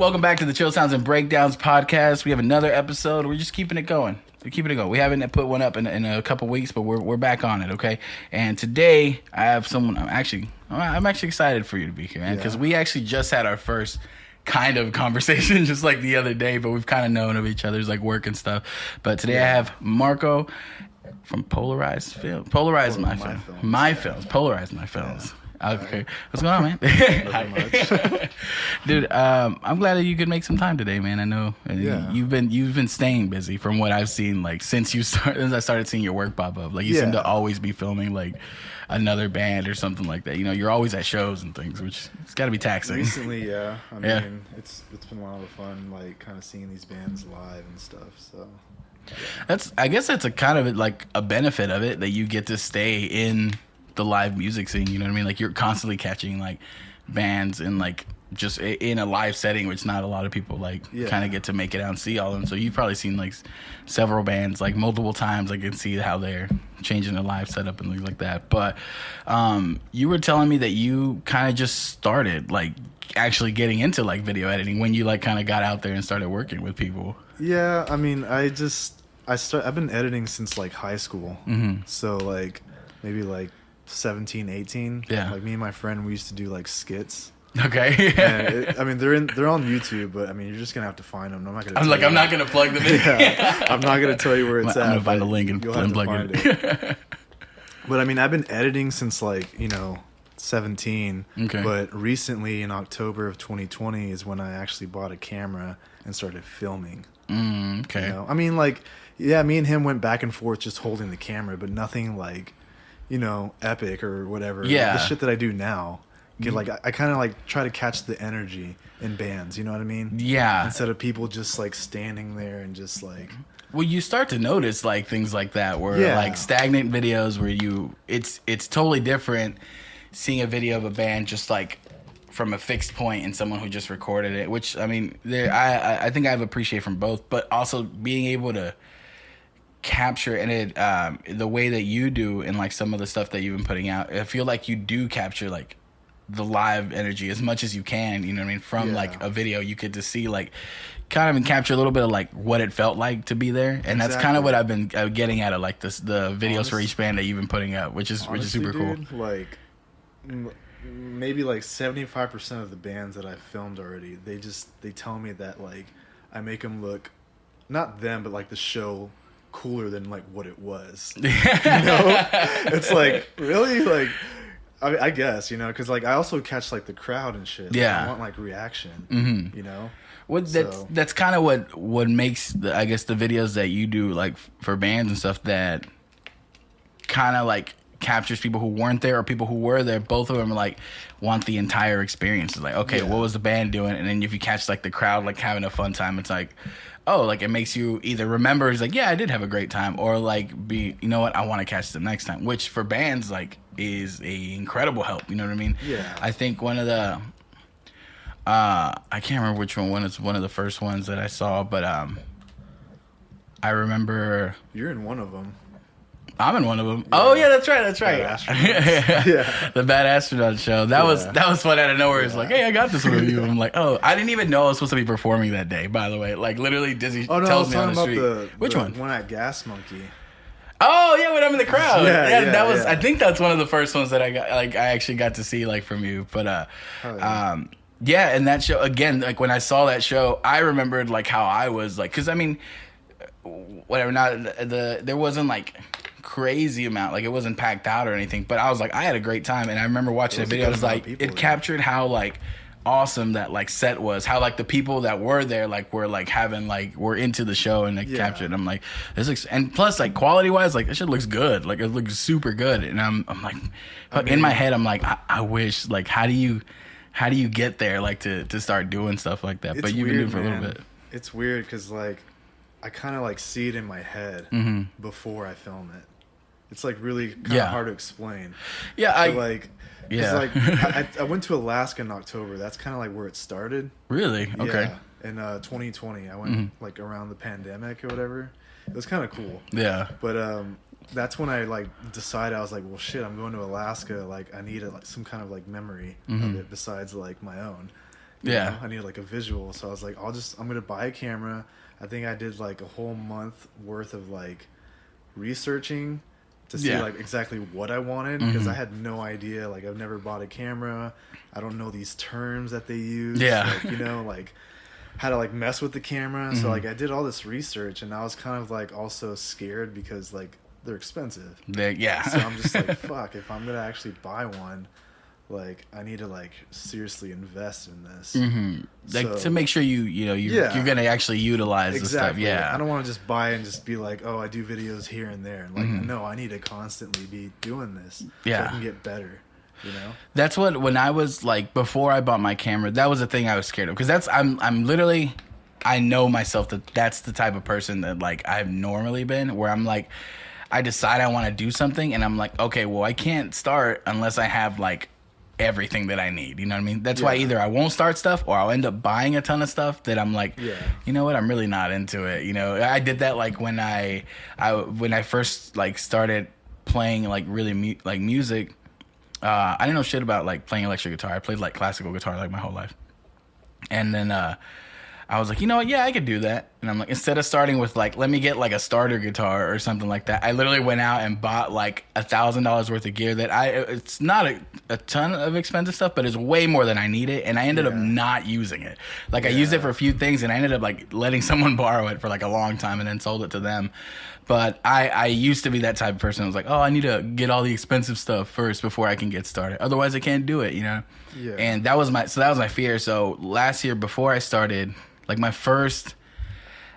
Welcome back to the Chill Sounds and Breakdowns podcast. We have another episode. We're just keeping it going. We haven't put one up in a couple weeks, but we're back on it, okay? And today I have someone. I'm actually excited for you to be here, man, because we actually just had our first kind of conversation just like the other day, but we've kind of known of each other's like work and stuff. But today I have Marco from Polorized My Films. Okay, what's going on, man? Dude, I'm glad that you could make some time today, man. I know you've been staying busy from what I've seen, like since I started seeing your work pop up. Like you seem to always be filming like another band or something like that. You know, you're always at shows and things, which it's got to be taxing. Recently, I mean, it's been a lot of fun, like kind of seeing these bands live and stuff. So. Yeah. I guess that's a kind of like a benefit of it, that you get to stay in the live music scene, you know what I mean? Like you're constantly catching like bands and like just in a live setting, which not a lot of people like kind of get to make it out and see all of them. So you've probably seen like several bands like multiple times. I can see how they're changing their live setup and things like that. But you were telling me that you kind of just started like actually getting into like video editing when you like kind of got out there and started working with people. Yeah, I mean, I've been editing since like high school. Mm-hmm. So like maybe like 17, 18. Yeah. Like me and my friend, we used to do like skits. Okay. I mean, they're on YouTube, but I mean, you're just gonna have to find them. I'm not gonna plug them in. Yeah, I'm not gonna tell you where it's at. I'm gonna find a link and plug it. But I mean, I've been editing since like 17. Okay. But recently, in October of 2020, is when I actually bought a camera and started filming. Okay. You know? I mean, like, yeah, me and him went back and forth just holding the camera, but nothing like, epic or whatever. Yeah. The shit that I do now. Like, I kind of like try to catch the energy in bands, you know what I mean? Yeah. Instead of people just like standing there and just like. Well, you start to notice like things like that where like stagnant videos where it's totally different seeing a video of a band just like from a fixed point and someone who just recorded it, which I mean, I think I have appreciate from both, but also being able to capture and it the way that you do and like some of the stuff that you've been putting out, I feel like you do capture like the live energy as much as you can, you know what I mean, from like a video. You get to see like kind of and capture a little bit of like what it felt like to be there, and that's kind of what I've been getting at like the videos for each band that you've been putting out, which is super cool. Like maybe like 75% of the bands that I've filmed already, they tell me that like I make them look, not them, but like the show, cooler than like what it was. It's like, really, like I guess because like I also catch like the crowd and shit. Like, I want like reaction. Well, that's kind of what makes I guess the videos that you do like for bands and stuff that kind of like captures people who weren't there or people who were there. Both of them like want the entire experience. It's like, okay, what was the band doing? And then if you catch like the crowd like having a fun time, it's like, oh, like it makes you either remember it's like, yeah, I did have a great time, or like be, you know what, I want to catch them next time, which for bands like is a incredible help. You know what I mean? Yeah. I think one of the I can't remember which one is one of the first ones that I saw, but I remember you're in one of them. I'm in one of them. Yeah. Oh yeah, that's right. Yeah, the Bad Astronaut show. That was fun out of nowhere. It's like, hey, I got this review. I'm like, oh, I didn't even know I was supposed to be performing that day. By the way, like literally, Dizzy tells me on the street. Which one? One at Gas Monkey. Oh yeah, when I'm in the crowd. That was. Yeah. I think that's one of the first ones that I got. Like I actually got to see like from you. But yeah, and that show again. Like when I saw that show, I remembered like how I was like, because I mean, whatever. Not there wasn't like crazy amount, like it wasn't packed out or anything, but I was like, I had a great time. And I remember watching the video, I was like, it captured how like awesome that like set was, how like the people that were there like were like having like were into the show and like captured. And I'm like, this looks, and plus like quality wise, like this shit looks good, like it looks super good. And I'm like, in my head I'm like, I wish, like how do you get there like to start doing stuff like that? But you've been doing it for a little bit. It's weird because like I kind of like see it in my head before I film it. It's like really kind of hard to explain. Yeah, I went to Alaska in October. That's kind of like where it started. Really? Okay. Yeah. In 2020, I went like around the pandemic or whatever. It was kind of cool. Yeah. But that's when I like decided, I was like, well, shit, I'm going to Alaska. Like I needed like some kind of like memory of it besides like my own. Yeah. I needed like a visual. So I was like, I'm going to buy a camera. I think I did like a whole month worth of like researching to see like exactly what I wanted, because I had no idea. Like, I've never bought a camera. I don't know these terms that they use. Like, like how to like mess with the camera. So like I did all this research, and I was kind of like also scared because like they're expensive. So I'm just like, fuck, if I'm gonna actually buy one, like I need to like seriously invest in this. Like to make sure you're gonna actually utilize the stuff. I don't want to just buy and just be like, oh, I do videos here and there. Like, no, I need to constantly be doing this so I can get better. That's what, when I was like, before I bought my camera, that was the thing I was scared of, because I'm literally, I know myself that's the type of person that like I've normally been, where I'm like, I decide I want to do something and I'm like, okay, well, I can't start unless I have like everything that I need. You know what I mean? That's why either I won't start stuff or I'll end up buying a ton of stuff that I'm like, you know what, I'm really not into it. I did that like when I first like started playing like really music. I didn't know shit about like playing electric guitar. I played like classical guitar like my whole life. And then I was like, you know what? Yeah, I could do that. And I'm like, instead of starting with like, let me get like a starter guitar or something like that, I literally went out and bought like $1,000 worth of gear that it's not a ton of expensive stuff, but it's way more than I needed. And I ended up not using it. Like I used it for a few things, and I ended up like letting someone borrow it for like a long time and then sold it to them. But I used to be that type of person. I was like, oh, I need to get all the expensive stuff first before I can get started. Otherwise I can't do it, Yeah. And that was my fear. So last year, before I started, like my first,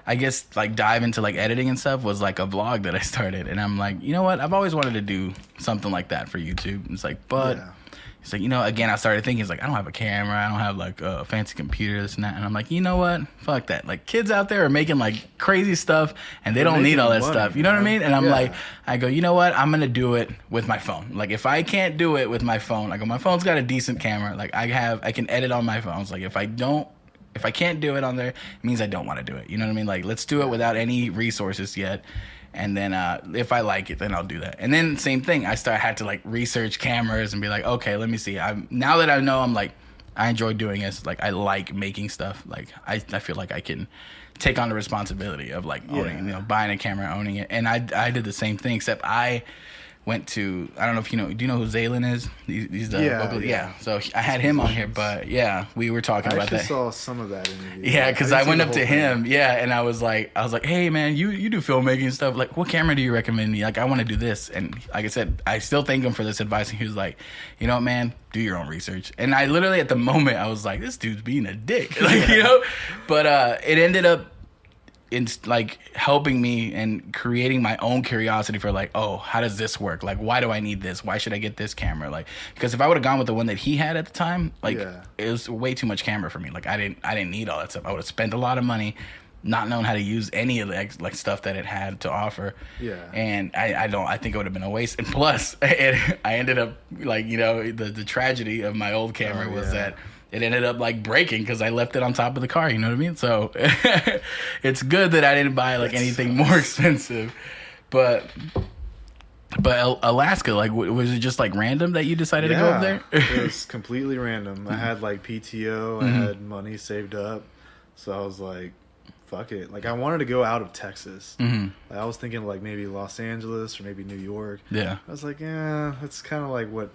I guess, like dive into like editing and stuff was like a vlog that I started. And I'm like, you know what? I've always wanted to do something like that for YouTube. It's like, but it's like, again, I started thinking, it's like, I don't have a camera. I don't have like a fancy computer, this and that. And I'm like, you know what? Fuck that. Like, kids out there are making like crazy stuff and they don't need all that stuff. You know what I mean? And I'm like, I go, you know what? I'm going to do it with my phone. Like, if I can't do it with my phone, I go, my phone's got a decent camera. Like, I can edit on my phone. It's like, if I can't do it on there, it means I don't want to do it. You know what I mean? Like, let's do it without any resources yet. And then if I like it, then I'll do that. And then same thing. I had to like research cameras and be like, okay, let me see. Now that I know, I'm like, I enjoy doing this. Like, I like making stuff. Like, I feel like I can take on the responsibility of like owning, buying a camera, owning it. And I did the same thing, except I went to, I don't know if do you know who Zaylin is? He's the vocal, So I had him on here, but we were talking about that. I saw some of that interview. Yeah, because I went up to him, and I was like, hey man, you do filmmaking stuff. Like, what camera do you recommend me? Like, I want to do this. And like I said, I still thank him for this advice. And he was like, you know what, man, do your own research. And I literally at the moment I was like, this dude's being a dick, like But it ended up in like helping me and creating my own curiosity for like, oh, how does this work? Like, why do I need this? Why should I get this camera? Like, because if I would have gone with the one that he had at the time, like it was way too much camera for me. Like, I didn't need all that stuff. I would have spent a lot of money not knowing how to use any of the like stuff that it had to offer. And I think it would have been a waste. And plus I ended up like, the tragedy of my old camera was that it ended up like breaking because I left it on top of the car. You know what I mean? So it's good that I didn't buy like anything more expensive. But Alaska, like, was it just like random that you decided to go up there? It was completely random. I had like PTO. I had money saved up, so I was like, fuck it. Like, I wanted to go out of Texas. Like, I was thinking like maybe Los Angeles or maybe New York. I was like, that's kind of like what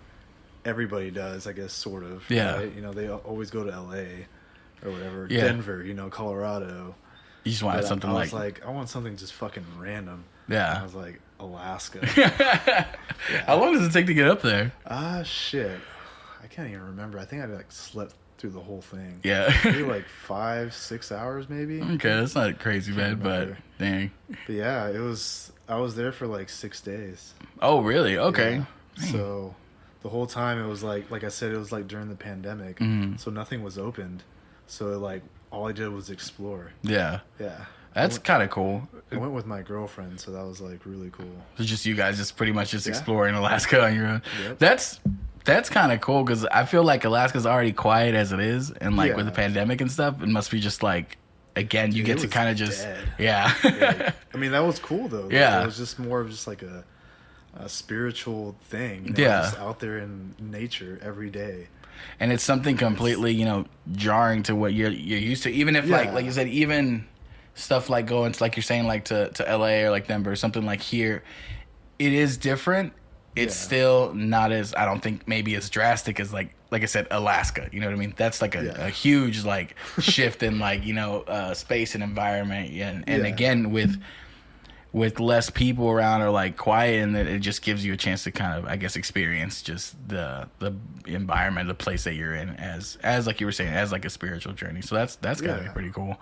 everybody does, I guess, sort of. Right? They always go to LA or whatever. Denver, Colorado. You just wanted something I was like, I want something just fucking random. And I was like, Alaska. How long does it take to get up there? Shit. I can't even remember. I think I like slept through the whole thing. Maybe like 5-6 hours maybe. Okay, that's not crazy bad, but dang. But yeah, I was there for like 6 days. Oh, really? Okay. So the whole time it was like I said, it was like during the pandemic, so nothing was opened. So like all I did was explore. That's kind of cool. I went with my girlfriend, so that was like really cool. So just you guys just pretty much just exploring Alaska on your own. That's kind of cool because I feel like Alaska's already quiet as it is, and like with the pandemic and stuff, it must be just like, again, you get to kind of just I mean, that was cool though. It was just more of just like a spiritual thing. Just out there in nature every day. And it's something completely, you know, jarring to what you're used to. Even if like you said, even stuff like going to, like you're saying, like to LA or like Denver or something like here, it is different. It's still not as, I don't think maybe as drastic as like I said, Alaska. You know what I mean? That's like a huge like shift in like, you know, space and environment. And again, with less people around or like quiet, and that it just gives you a chance to kind of, I guess, experience just the environment, the place that you're in as like you were saying, as like a spiritual journey. So that's gotta be pretty cool.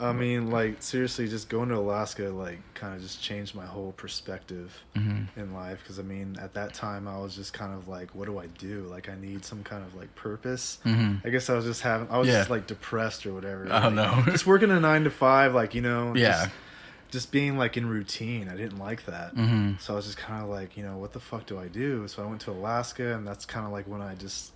I mean, like, seriously, just going to Alaska, like, kind of just changed my whole perspective in life. Because, I mean, at that time, I was just kind of like, what do I do? Like, I need some kind of, like, purpose. I guess I was just just, like, depressed or whatever. Oh, like, no. Just working a 9 to 5, like, you know. Just being, like, in routine. I didn't like that. So I was just kind of like, you know, what the fuck do I do? So I went to Alaska, and that's kind of like when I just,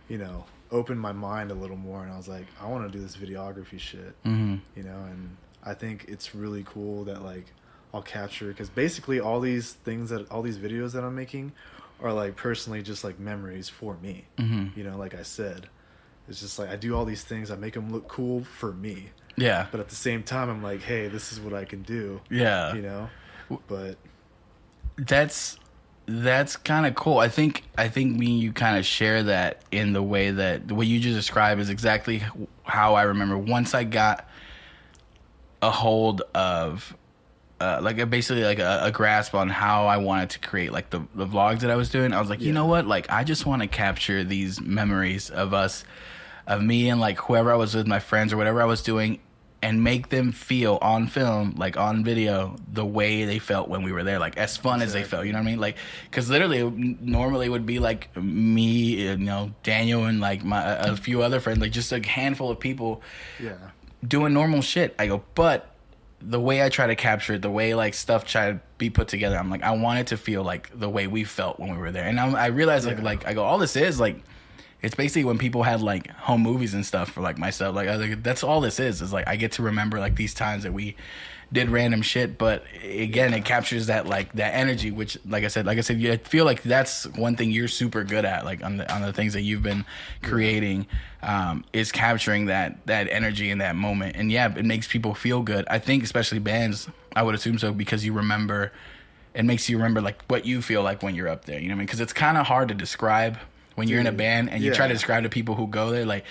you know, opened my mind a little more, and I was like, I want to do this videography shit, you know, and I think it's really cool that like I'll capture, because basically all these videos that I'm making are like personally just like memories for me, you know, like I said, it's just like I do all these things, I make them look cool for me, but at the same time I'm like, hey, this is what I can do, you know, but That's kind of cool. I think me and you kind of share that in the way that what you just described is exactly how I remember once I got a hold of basically like a grasp on how I wanted to create like the vlogs that I was doing. I was like, you know what? Like, I just want to capture these memories of me and like whoever I was with, my friends or whatever I was doing, and make them feel on film, like on video, the way they felt when we were there, like as fun as they felt, you know what I mean? Like, because literally, normally it would be like me, you know, Daniel, and like a few other friends, like just a handful of people doing normal shit. I go, but the way I try to capture it, the way like stuff try to be put together, I'm like, I want it to feel like the way we felt when we were there. And I realized like I go, all this is like, it's basically when people had like home movies and stuff for like myself. Like that's all this is like I get to remember like these times that we did random shit. But again, it captures that like that energy, which like I said, I feel like that's one thing you're super good at, like on the things that you've been creating, is capturing that energy in that moment. And it makes people feel good. I think especially bands, I would assume so, because you remember, it makes you remember like what you feel like when you're up there. You know what I mean? Because it's kind of hard to describe when you're in a band and you try to describe to people who go there, like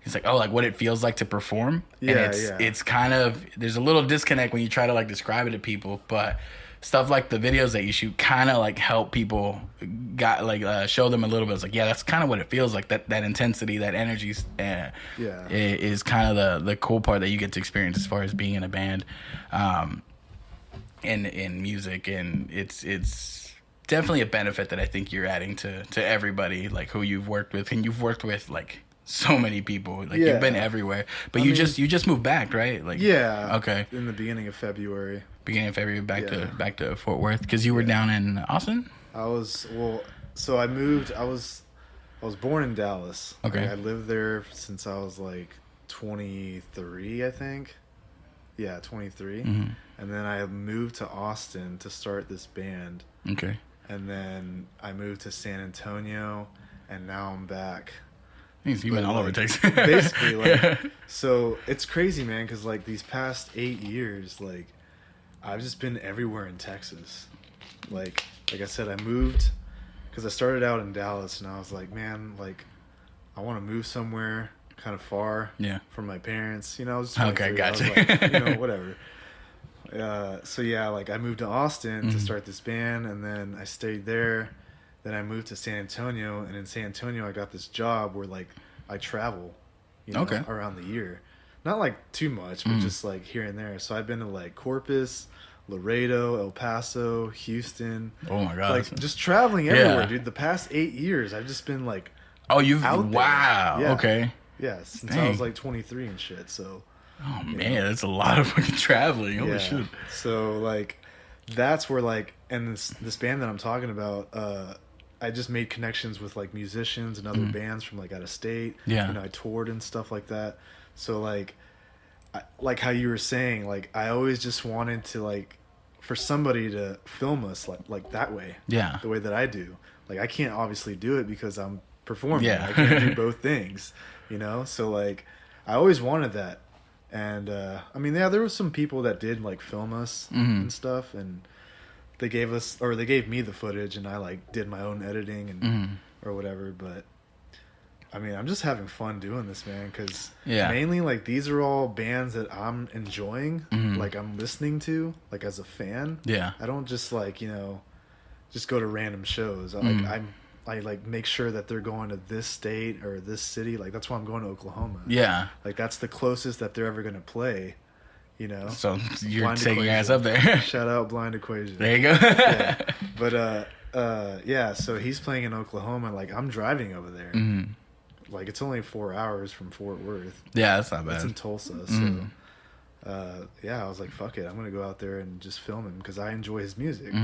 it's like, oh, like what it feels like to perform. And it's kind of, there's a little disconnect when you try to like describe it to people, but stuff like the videos that you shoot kind of like help people show them a little bit. It's like, that's kind of what it feels like, that intensity, that energy is kind of the cool part that you get to experience as far as being in a band, in music. And it's definitely a benefit that I think you're adding to everybody, like who you've worked with, and you've worked with like so many people, like you've been everywhere. But you just moved back, right? Like okay, in the beginning of February, back to Fort Worth, because you were down in Austin. I was so I moved. I was born in Dallas. Okay, I lived there since I was like 23, I think. 23. And then I moved to Austin to start this band. Okay. And then I moved to San Antonio, and now I'm back. You've been all over Texas. Basically, like, so it's crazy, man, because like these past 8 years, like I've just been everywhere in Texas. Like I said, I moved because I started out in Dallas, and I was like, man, like I want to move somewhere kind of far from my parents. You know, I was just okay, gotcha. I was like, you know, whatever. So like I moved to Austin to start this band, and then I stayed there. Then I moved to San Antonio, and in San Antonio I got this job where like I travel, you know, around the year. Not like too much, but just like here and there. So I've been to like Corpus, Laredo, El Paso, Houston. Oh my god. Like just traveling everywhere, dude. The past 8 years I've just been like out there. Yeah. Okay. Yeah, since I was like 23 and shit, so oh man, that's a lot of fucking traveling. Holy shit. So like that's where like, and this band that I'm talking about, I just made connections with like musicians and other bands from like out of state. Yeah. You know, I toured and stuff like that. So like like how you were saying, like I always just wanted to like for somebody to film us like that way. Yeah. The way that I do. Like I can't obviously do it because I'm performing. Yeah. I can't do both things, you know? So, like, I always wanted that. And, I mean, yeah, there was some people that did, like, film us and stuff, and they gave me the footage, and I, like, did my own editing and or whatever, but, I mean, I'm just having fun doing this, man, because mainly, like, these are all bands that I'm enjoying, like, I'm listening to, like, as a fan. Yeah. I don't just, like, you know, just go to random shows. I like make sure that they're going to this state or this city. Like, that's why I'm going to Oklahoma. Yeah. Like, that's the closest that they're ever going to play, you know? So you're Blind taking your Equation. ass up there. Shout out Blind Equation. There you go. Yeah. But, yeah, so he's playing in Oklahoma. Like, I'm driving over there. Like, it's only 4 hours from Fort Worth. Yeah, that's not bad. It's in Tulsa, so... yeah, I was like, fuck it, I'm gonna go out there and just film him because I enjoy his music,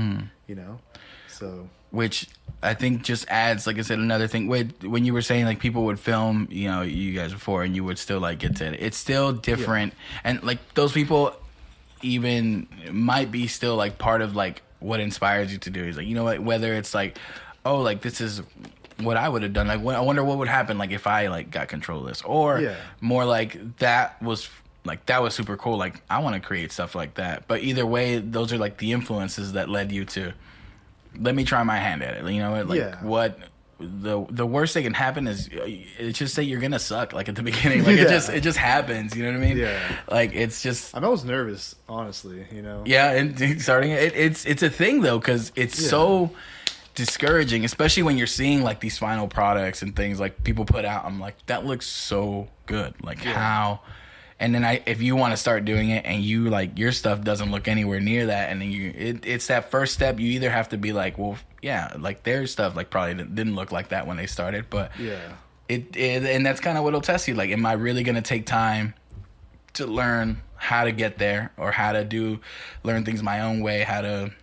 you know. So, which I think just adds, like I said, another thing. When you were saying like people would film, you know, you guys before, and you would still like get to it. It's still different, and like those people even might be still like part of like what inspires you to do. Is like, you know what, whether it's like, oh, like this is what I would have done. Like, I wonder what would happen like if I like got control of this, or more like that was super cool. Like, I want to create stuff like that. But either way, those are like the influences that led you to, let me try my hand at it. You know, like what the worst that can happen is it's just say you're gonna suck. Like at the beginning, like it just happens. You know what I mean? Yeah. Like it's just. I'm always nervous, honestly. You know. Yeah, and starting it's a thing though, because it's so discouraging, especially when you're seeing like these final products and things like people put out. I'm like, that looks so good. Like how. And then if you want to start doing it and you like your stuff doesn't look anywhere near that, and then it's that first step. You either have to be like, well, yeah, like their stuff like probably didn't look like that when they started, but it and that's kind of what'll test you. Like, am I really gonna take time to learn how to get there, or how to learn things my own way, how to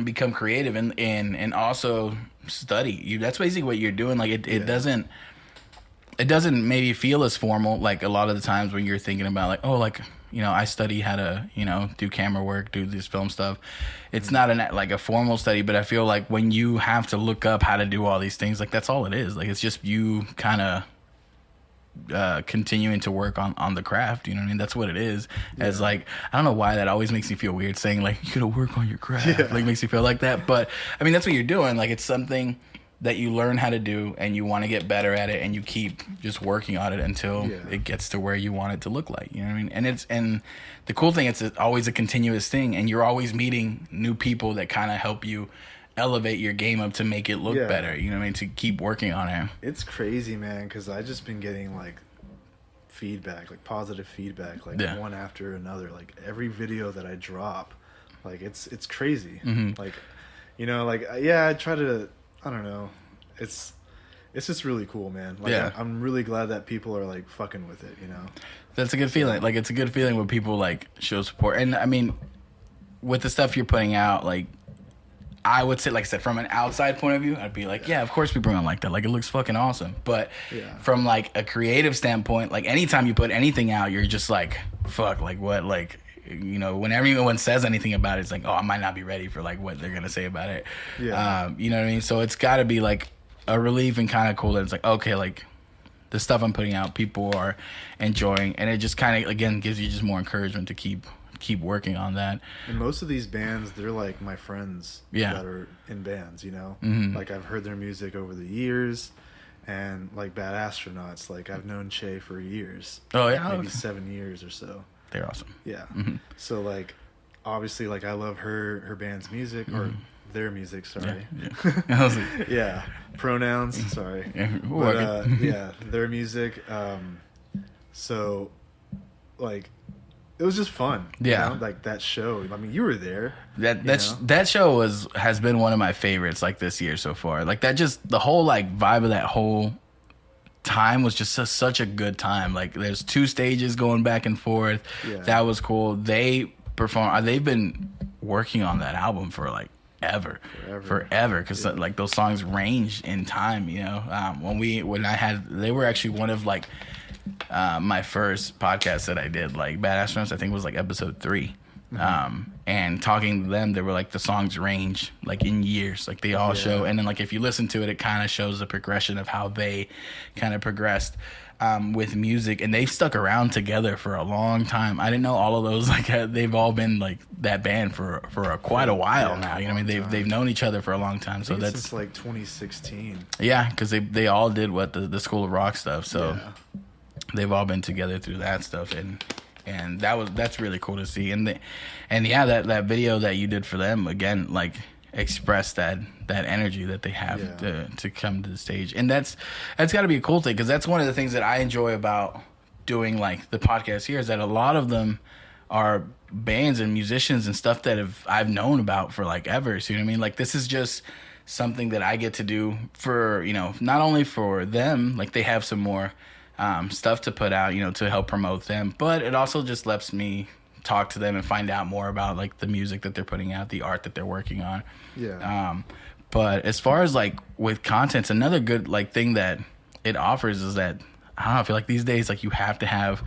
become creative and also study. That's basically what you're doing. Like it doesn't. It doesn't maybe feel as formal, like a lot of the times when you're thinking about like, oh, like, you know, I study how to, you know, do camera work, do this film stuff. It's not like a formal study, but I feel like when you have to look up how to do all these things, like that's all it is. Like it's just you kind of continuing to work on the craft. You know what I mean? That's what it is. As like, I don't know why that always makes me feel weird saying like you gotta work on your craft. Like makes me feel like that. But I mean, that's what you're doing. Like it's something that you learn how to do, and you want to get better at it, and you keep just working on it until it gets to where you want it to look like. You know what I mean? And the cool thing, it's always a continuous thing, and you're always meeting new people that kind of help you elevate your game up to make it look better. You know what I mean? To keep working on it. It's crazy, man, because I just been getting like feedback, like positive feedback, like one after another. Like every video that I drop, like it's crazy. Like, you know, like I try to. I don't know. It's just really cool, man. Like I'm really glad that people are like fucking with it, you know. That's a good feeling. Like it's a good feeling when people like show support. And I mean, with the stuff you're putting out, like I would say, like I said, from an outside point of view, I'd be like, yeah, of course people don't like that. Like it looks fucking awesome. But from like a creative standpoint, like anytime you put anything out, you're just like, fuck, like what, like. You know, when everyone says anything about it, it's like, oh, I might not be ready for like what they're gonna say about it. You know what I mean? So it's got to be like a relief and kind of cool that it's like, okay, like the stuff I'm putting out, people are enjoying, and it just kind of again gives you just more encouragement to keep working on that. And most of these bands, they're like my friends that are in bands. You know, like I've heard their music over the years. And like Bad Astronauts, like I've known Che for years. Oh yeah, maybe 7 years or so. They're awesome. Yeah. So like, obviously, like I love her band's music or their music. Sorry. Yeah. Pronouns. Sorry. But their music. So, like, it was just fun. Yeah. You know? Like that show. I mean, you were there. That show has been one of my favorites like this year so far. Like that, just the whole like vibe of that whole time was just such a good time. Like there's 2 stages going back and forth. That was cool. They've been working on that album for like forever because like those songs range in time, you know. They were actually one of like my first podcasts that I did, like Bad Astronauts, I think it was like episode 3. And talking to them, they were like, the songs range like in years, like they all show. And then like if you listen to it, it kind of shows the progression of how they kind of progressed with music, and they've stuck around together for a long time. I didn't know all of those, like they've all been like that band for quite a while now. You know what I mean? They've known each other for a long time. So that's since like 2016. Yeah, because they all did the School of Rock stuff. So they've all been together through that stuff, and that's really cool to see. And that video that you did for them, again, like express that energy that they have to come to the stage. And that's got to be a cool thing, because that's one of the things that I enjoy about doing like the podcast here, is that a lot of them are bands and musicians and stuff that I've known about for like ever. So you know what I mean? Like this is just something that I get to do for, you know, not only for them, like they have some more stuff to put out, you know, to help promote them, but it also just lets me talk to them and find out more about like the music that they're putting out, the art that they're working on. But as far as like with content, another good like thing that it offers is that, I don't know, I feel like these days like you have to have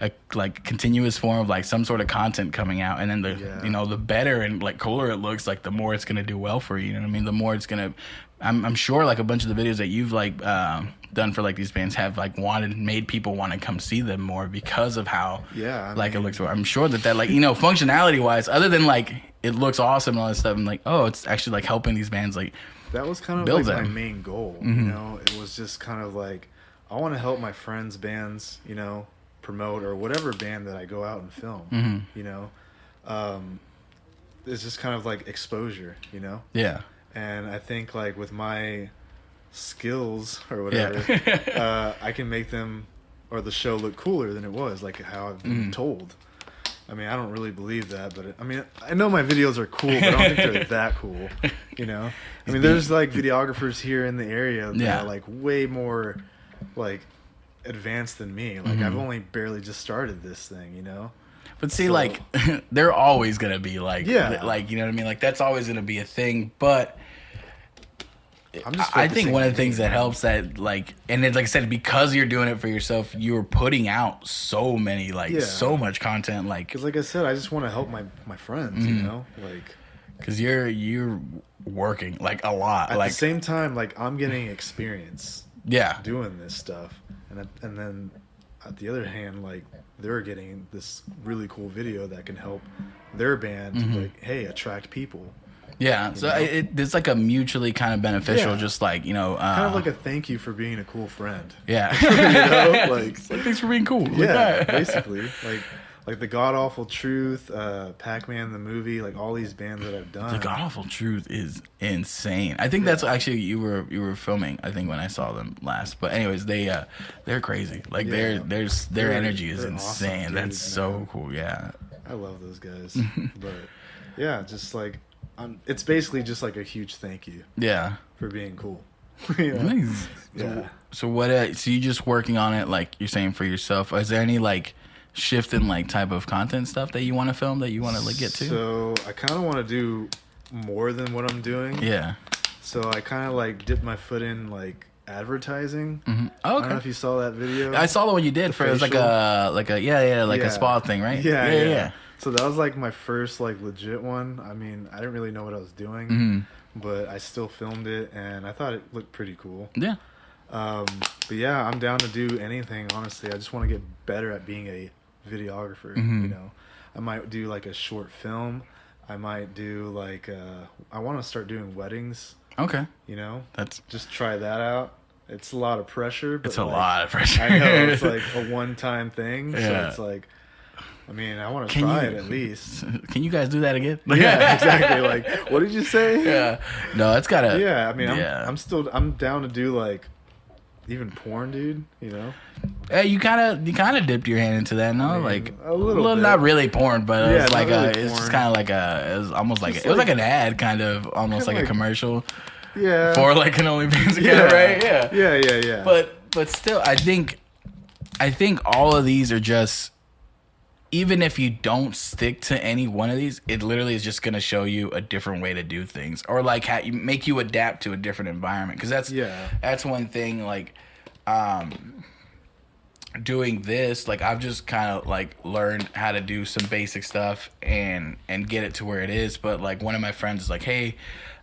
a like continuous form of like some sort of content coming out, and then the you know, the better and like cooler it looks, like the more it's gonna do well for you. You know what I mean? The more it's gonna, I'm sure like a bunch of the videos that you've like done for like these bands have like made people want to come see them more because of how it looks. I'm sure that like, you know, functionality wise, other than like it looks awesome and all that stuff, I'm like, oh, it's actually like helping these bands like that was kind of like my main goal. You know, it was just kind of like, I want to help my friends' bands, you know, promote, or whatever band that I go out and film. You know, it's just kind of like exposure, you know. And I think like with my skills or whatever, I can make them or the show look cooler than it was, like how I've been told. I mean, I don't really believe that, but I mean, I know my videos are cool, but I don't think they're that cool, you know? I mean, there's like videographers here in the area that are like way more like advanced than me. Like I've only barely just started this thing, you know? But see, like, they're always going to be like, like, you know what I mean? Like, that's always going to be a thing, but I think one of the things that helps that, like, and then, like I said, because you're doing it for yourself, you're putting out so many, like, so much content, like, because, like I said, I just want to help my friends, you know, like, because you're working like a lot. At like, the same time, like, I'm getting experience, doing this stuff, and then at the other hand, like, they're getting this really cool video that can help their band, like, hey, attract people. Yeah, so it's like a mutually kind of beneficial, just like, you know... kind of like a thank you for being a cool friend. Yeah. You know? Like, thanks for being cool. Yeah, basically. Like the God Awful Truth, Pac-Man the movie, like all these bands that I've done. The God Awful Truth is insane. I think that's actually you were filming, I think, when I saw them last. But anyways, they're crazy. Like their energy is insane. Awesome, that's so cool. Yeah. I love those guys. But yeah, just like it's basically just like a huge thank you. Yeah. For being cool. Nice. So what? So you just working on it, like you're saying, for yourself? Is there any like shift in like type of content stuff that you want to film, that you want to like get to? So I kind of want to do more than what I'm doing. Yeah. So I kind of like dipped my foot in like advertising. Oh, okay. I don't know if you saw that video. I saw the one you did for it was like a spa thing, right? Yeah. So that was like my first like legit one. I mean, I didn't really know what I was doing, but I still filmed it and I thought it looked pretty cool. Yeah. But yeah, I'm down to do anything, honestly. I just want to get better at being a videographer, you know. I might do like a short film. I might do like I want to start doing weddings. Okay. You know? That's just try that out. It's a lot of pressure, but it's a lot of pressure. I know, it's like a one-time thing, so it's like, I mean, I want to try it at least. Can you guys do that again? Yeah, exactly. Like, what did you say? Yeah. No, it's gotta. Yeah, I mean, I'm down to do like even porn, dude. You know. Hey, you kind of dipped your hand into that, no? I mean, like a little bit. Not really porn, but it was like really it's just kind of like it was almost like it was like an ad, kind of almost like a commercial. Yeah. For like an OnlyFans account, right? Yeah. Yeah. But still, I think all of these are just. Even if you don't stick to any one of these, it literally is just going to show you a different way to do things, or like make you adapt to a different environment. Because that's one thing. Like, doing this, like I've just kind of like learned how to do some basic stuff and get it to where it is. But like one of my friends is like, hey,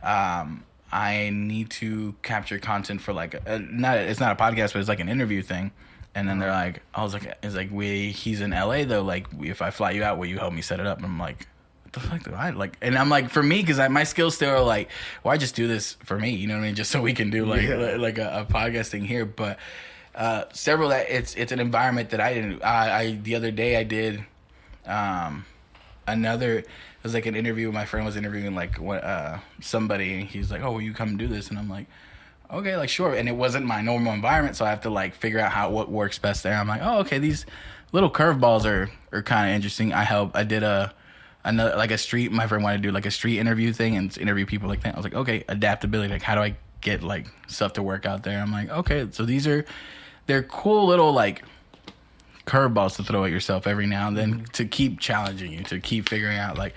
I need to capture content for like it's not a podcast, but it's like an interview thing. And then they're like, he's in LA though. Like, if I fly you out, will you help me set it up? And I'm like, what the fuck do I like? And I'm like, for me, because my skills still are like, well, I just do this for me, you know what I mean? Just so we can do like a podcast thing here. But several that it's an environment that I didn't. The other day I did another. It was like an interview. My friend was interviewing like somebody, and he's like, oh, will you come do this? And I'm like, okay, like sure. And it wasn't my normal environment, so I have to like figure out what works best there. I'm like, oh, okay, these little curveballs are kind of interesting. I did another like a street. My friend wanted to do like a street interview thing and interview people like that. I was like, okay, adaptability. Like, how do I get like stuff to work out there? I'm like, okay, so they're cool little like curveballs to throw at yourself every now and then to keep challenging you, to keep figuring out like,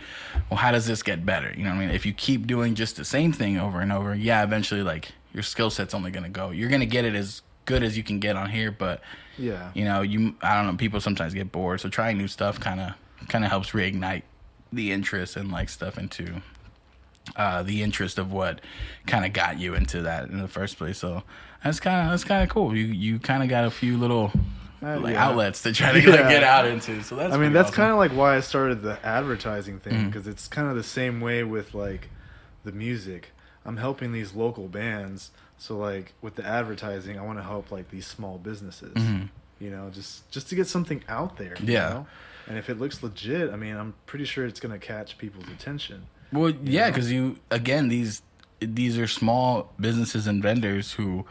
well, how does this get better? You know what I mean? If you keep doing just the same thing over and over, yeah, eventually like your skill set's only going to go. You're going to get it as good as you can get on here, but yeah, you know, I don't know, people sometimes get bored, so trying new stuff kind of helps reignite the interest and like stuff into the interest of what kind of got you into that in the first place. So that's kind of cool. You kind of got a few little outlets to try to get out into. So that's that's awesome. kind of like why I started the advertising thing, because it's kind of the same way with like the music. I'm helping these local bands, so like with the advertising, I want to help like these small businesses. You know, just to get something out there. You know? And if it looks legit, I mean, I'm pretty sure it's gonna catch people's attention. Well, yeah, because these are small businesses and vendors who,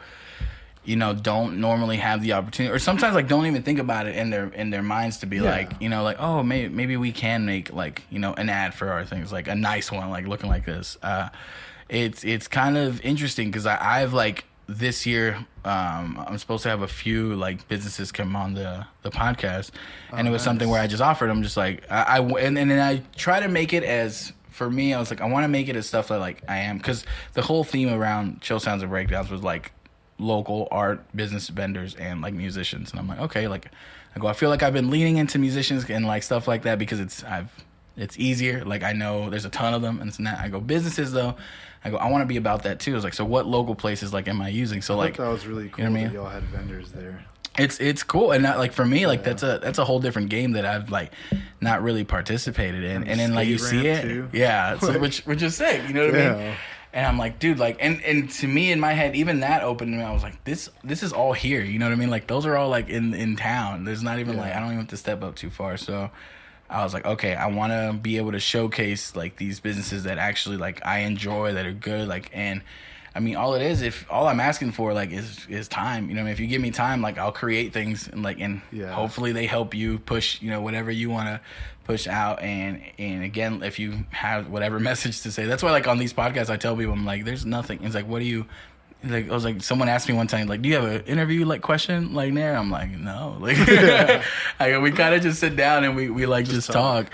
you know, don't normally have the opportunity, or sometimes like don't even think about it in their minds to be like, you know, like, oh, maybe we can make like, you know, an ad for our things, like a nice one, like looking like this. It's kind of interesting because I've like this year I'm supposed to have a few like businesses come on the podcast, and it was something where I just offered them, just like and then I try to make it as, for me, I was like, I want to make it as stuff that like I am, because the whole theme around Chill Sounds and Breakdowns was like local art business vendors and like musicians, and I'm like, okay, like I feel like I've been leaning into musicians and like stuff like that because it's easier. Like I know there's a ton of them, and it's not. I go businesses though. I want to be about that too. It's like, so what local places like am I using? So like, that was really cool. You know what I mean? Y'all had vendors there. It's cool, and not, like for me, like that's a whole different game that I've like not really participated in, and then like you see it, too. So which is sick, you know what I mean? And I'm like, dude, like, and to me in my head, even that opened me. I was like, this is all here, you know what I mean? Like those are all like in town. There's not even like, I don't even have to step up too far. So I was like, okay, I want to be able to showcase like these businesses that actually like I enjoy, that are good, like, and I mean, all it is, if all I'm asking for like is time, you know, if you give me time, like I'll create things and like, and hopefully they help you push, you know, whatever you want to push out. And again, if you have whatever message to say, that's why like on these podcasts, I tell people, I'm like, there's nothing. It's like, what do you, like, I was like, someone asked me one time, like, do you have an interview like question like there? I'm like, no, like, we kind of just sit down and we like just talk.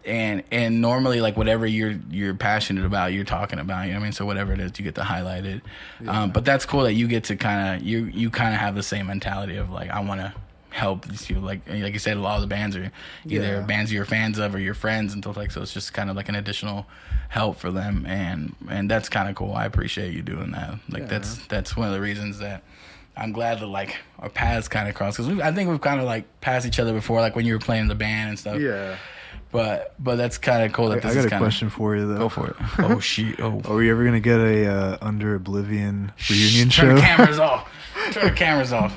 And normally like whatever you're passionate about, you're talking about, you know what I mean? So whatever it is, you get to highlight it. But that's cool that you get to kind of, you kind of have the same mentality of like, I want to help these people. Like you said, a lot of the bands are either bands you're fans of or your friends and stuff like, so it's just kind of like an additional help for them. And that's kind of cool. I appreciate you doing that. Like that's one of the reasons that I'm glad that like our paths kind of cross, because I think we've kind of like passed each other before, like when you were playing in the band and stuff. But that's kind of cool. That I got a question for you though. Go for it. Oh shit. Oh. Are we ever gonna get a Under Oblivion reunion show? Turn the cameras off. Turn the cameras off.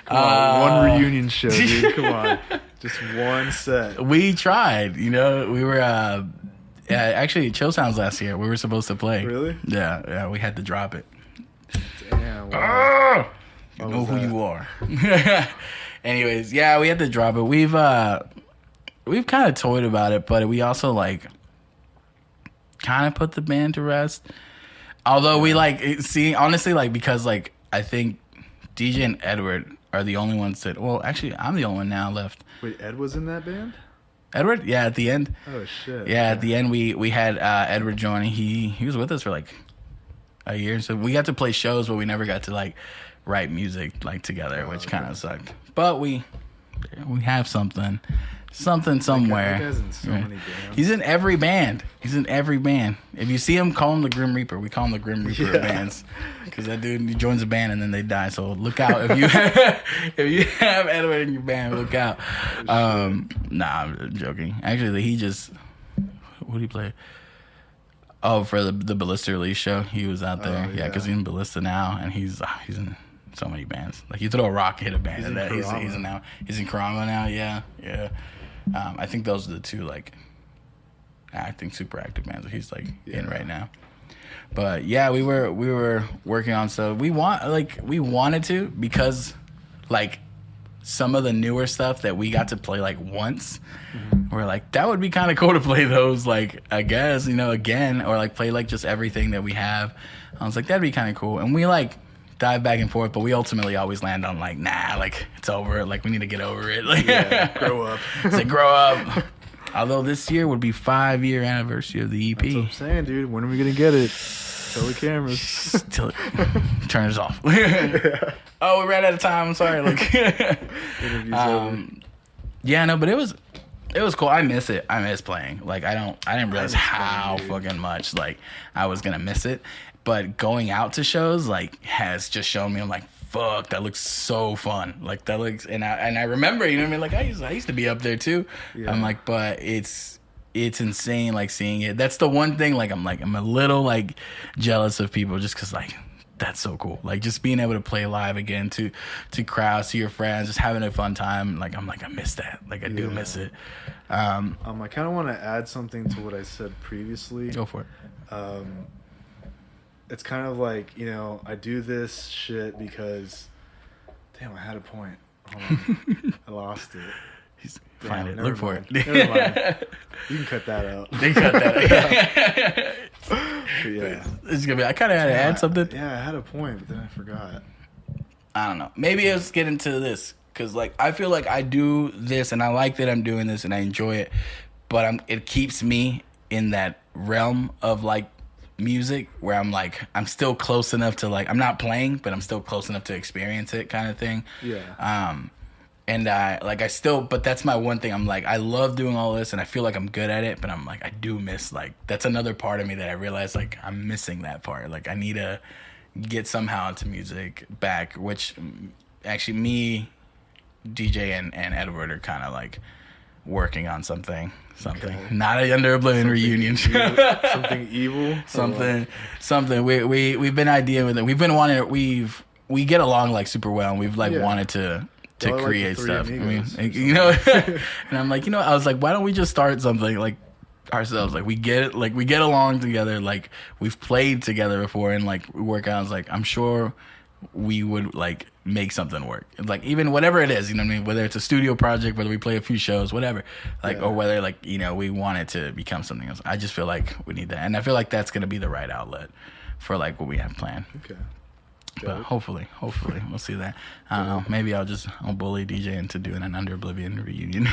Come on, one reunion show, dude. Come on, just one set. We tried. You know, we were actually Chill Sounds last year. We were supposed to play. Really? Yeah. We had to drop it. Damn. Wow. You know who you are. Anyways, yeah, we had to drop it. We've kind of toyed about it, but we also like kind of put the band to rest. Although we like see, honestly, like, because like I think DJ and Edward are the only ones that, well, actually I'm the only one now left. Wait, Ed was in that band? Edward? Yeah, at the end. Oh shit. Yeah, at the end we had Edward join. He was with us for like a year, so we got to play shows, but we never got to like write music like together, which kind of sucked. But we have something somewhere. That guy's in so many bands. He's in every band. If you see him, call him the Grim Reaper. We call him the Grim Reaper of bands, because that dude, he joins a band and then they die. So look out if you have Edward in your band. Look out. Nah, I'm joking. Actually, what did he play? Oh, for the Ballista release show, he was out there. Yeah, because he's in Ballista now, and he's in so many bands. Like, you throw a rock, hit a band, and that he's in Karama now. Yeah. I think those are the two like acting super active bands that he's like in right now. But yeah, we were working on, so we wanted to, because like some of the newer stuff that we got to play like once, we're like, that would be kind of cool to play those, like, I guess, again, or like play like just everything that we have. I was like, that'd be kind of cool. And we like dive back and forth, but we ultimately always land on like, nah, like it's over, like we need to get over it, like grow up. It's like, grow up. Although this year would be 5-year anniversary of the EP. That's what I'm saying, dude. When are we gonna get it? Tell the cameras. Turn us off. Oh, we ran out of time. I'm sorry. Like, yeah, no, but it was cool. I miss it. I miss playing. Like, I didn't realize how fucking much like I was gonna miss it. But going out to shows like has just shown me, I'm like, fuck, that looks so fun. Like, that looks, and I remember, you know what I mean? Like, I used to be up there too. Yeah. I'm like, but it's insane, like, seeing it. That's the one thing, like, I'm a little like jealous of people, just because like that's so cool. Like, just being able to play live again to crowds, to your friends, just having a fun time. Like, I'm like, I miss that. Like, I do miss it. I kind of want to add something to what I said previously. Go for it. It's kind of like, I do this shit because, damn, I had a point. Hold on. I lost it. Find it. Look for it. Never mind. You can cut that out. They cut that out. Yeah. It's gonna be, I kind of had to add something. Yeah, I had a point, but then I forgot. I don't know. Maybe let's get into this, because like I feel like I do this and I like that I'm doing this and I enjoy it, but it keeps me in that realm of like music where I'm like, I'm still close enough to, like, I'm not playing, but I'm still close enough to experience it, kind of thing. Yeah. And but that's my one thing. I'm like, I love doing all this and I feel like I'm good at it, but I'm like, I do miss, like, that's another part of me that I realize, like, I'm missing that part. Like, I need to get somehow into music back, which actually me, DJ and Edward are kind of like working on something. Okay. Not a Under Oblivion reunion. Something evil. Something. We've been ideating with it. We've been wanting. We get along like super well, and we've like wanted to create stuff. Amigos, I mean, and I'm like, I was like, why don't we just start something like ourselves? Like, we get along together. Like, we've played together before, and like we work out. I was like, I'm sure we would like make something work, like, even whatever it is, you know what I mean, whether it's a studio project, whether we play a few shows, whatever, like, or whether like, we want it to become something else. I just feel like we need that, and I feel like that's gonna be the right outlet for like what we have planned. Okay. But hopefully we'll see that. I don't know, maybe I'll bully DJ into doing an Under Oblivion reunion.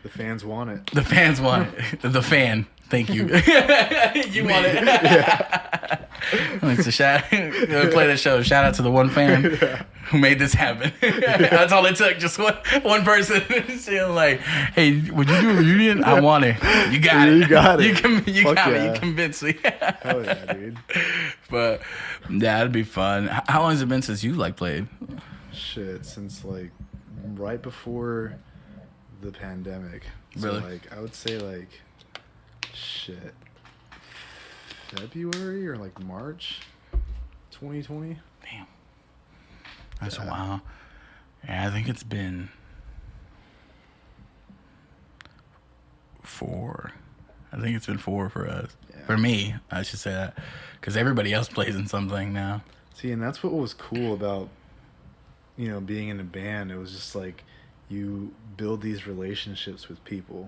The fans want it. The fan. Thank you. You want it. Yeah. Like, so play the show. Shout out to the one fan who made this happen. That's all it took. Just one person saying like, "Hey, would you do a reunion? I want it. You got it. You got it. You got me. You convinced me." Hell yeah, dude. But yeah, it'd be fun. How long has it been since you like played? Shit, since like right before the pandemic. So, really? Like, I would say like, shit, February or like March 2020. Damn. That's a while. Yeah, I think it's been 4. I think it's been 4 for us. Yeah. For me, I should say that. Because everybody else plays in something now. See, and that's what was cool about, being in a band. It was just like, you build these relationships with people,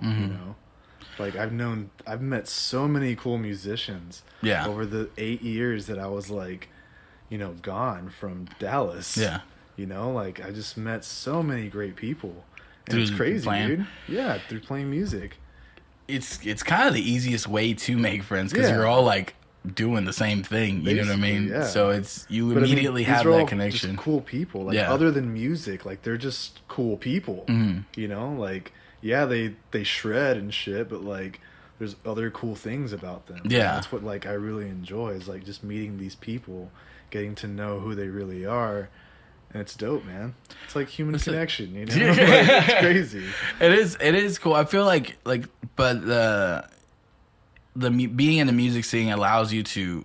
Like, I've met so many cool musicians over the 8 years that I was like, gone from Dallas. Yeah. Like, I just met so many great people. And it's crazy, dude. Yeah, through playing music. It's kind of the easiest way to make friends, because you're all like doing the same thing. You know what I mean? Yeah. So you But immediately these have are all that connection. Just cool people. Like other than music, like they're just cool people. You know, like yeah, they shred and shit, but like there's other cool things about them. Yeah, and that's what like I really enjoy is like just meeting these people, getting to know who they really are. And it's dope, man. It's like human connection, you know? Like, it's crazy. It is cool. I feel like but the being in the music scene allows you to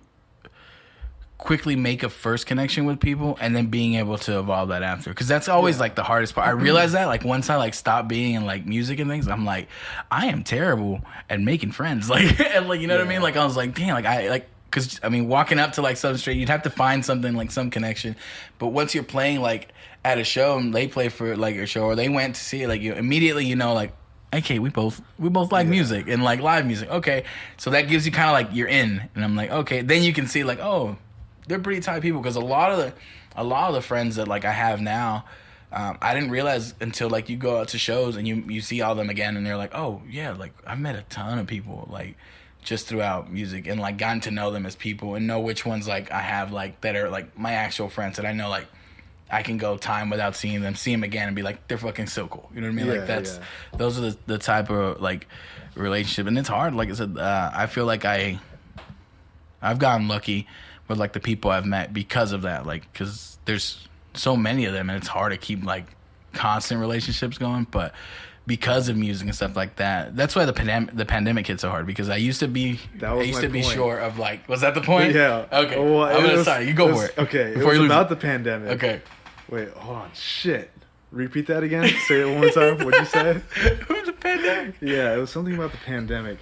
quickly make a first connection with people and then being able to evolve that after, because that's always like the hardest part. I realized that like once I like stopped being in like music and things, I'm like, I am terrible at making friends, like and like, you know what I mean, like I was like, damn, like because I mean, walking up to like some street, you'd have to find something like some connection, but once you're playing like at a show and they play for like a show or they went to see it, like you immediately, you know, like, okay, we both like music and like live music. Okay, so that gives you kind of like you're in, and I'm like, okay, then you can see like, oh, they're pretty tight people, because a lot of the friends that like I have now, I didn't realize until like you go out to shows and you see all them again, and they're like, oh yeah, like I've met a ton of people like just throughout music, and like gotten to know them as people and know which ones like I have like that are like my actual friends that I know like I can go time without seeing them, see them again, and be like, they're fucking so cool. You know what I mean? Like those are the type of like relationship, and it's hard. Like I said, I feel like I've gotten lucky with like the people I've met because of that. Like, because there's so many of them, and it's hard to keep like constant relationships going. But because of music and stuff like that, that's why the pandemic hit so hard. Because I used to be sure of like, was that the point? Yeah. Okay. Well, sorry, you go for it. Okay. It was about the pandemic. Okay. Wait, hold on. Shit. Repeat that again. Say it one more time. What'd you say? It was the pandemic. Yeah, it was something about the pandemic.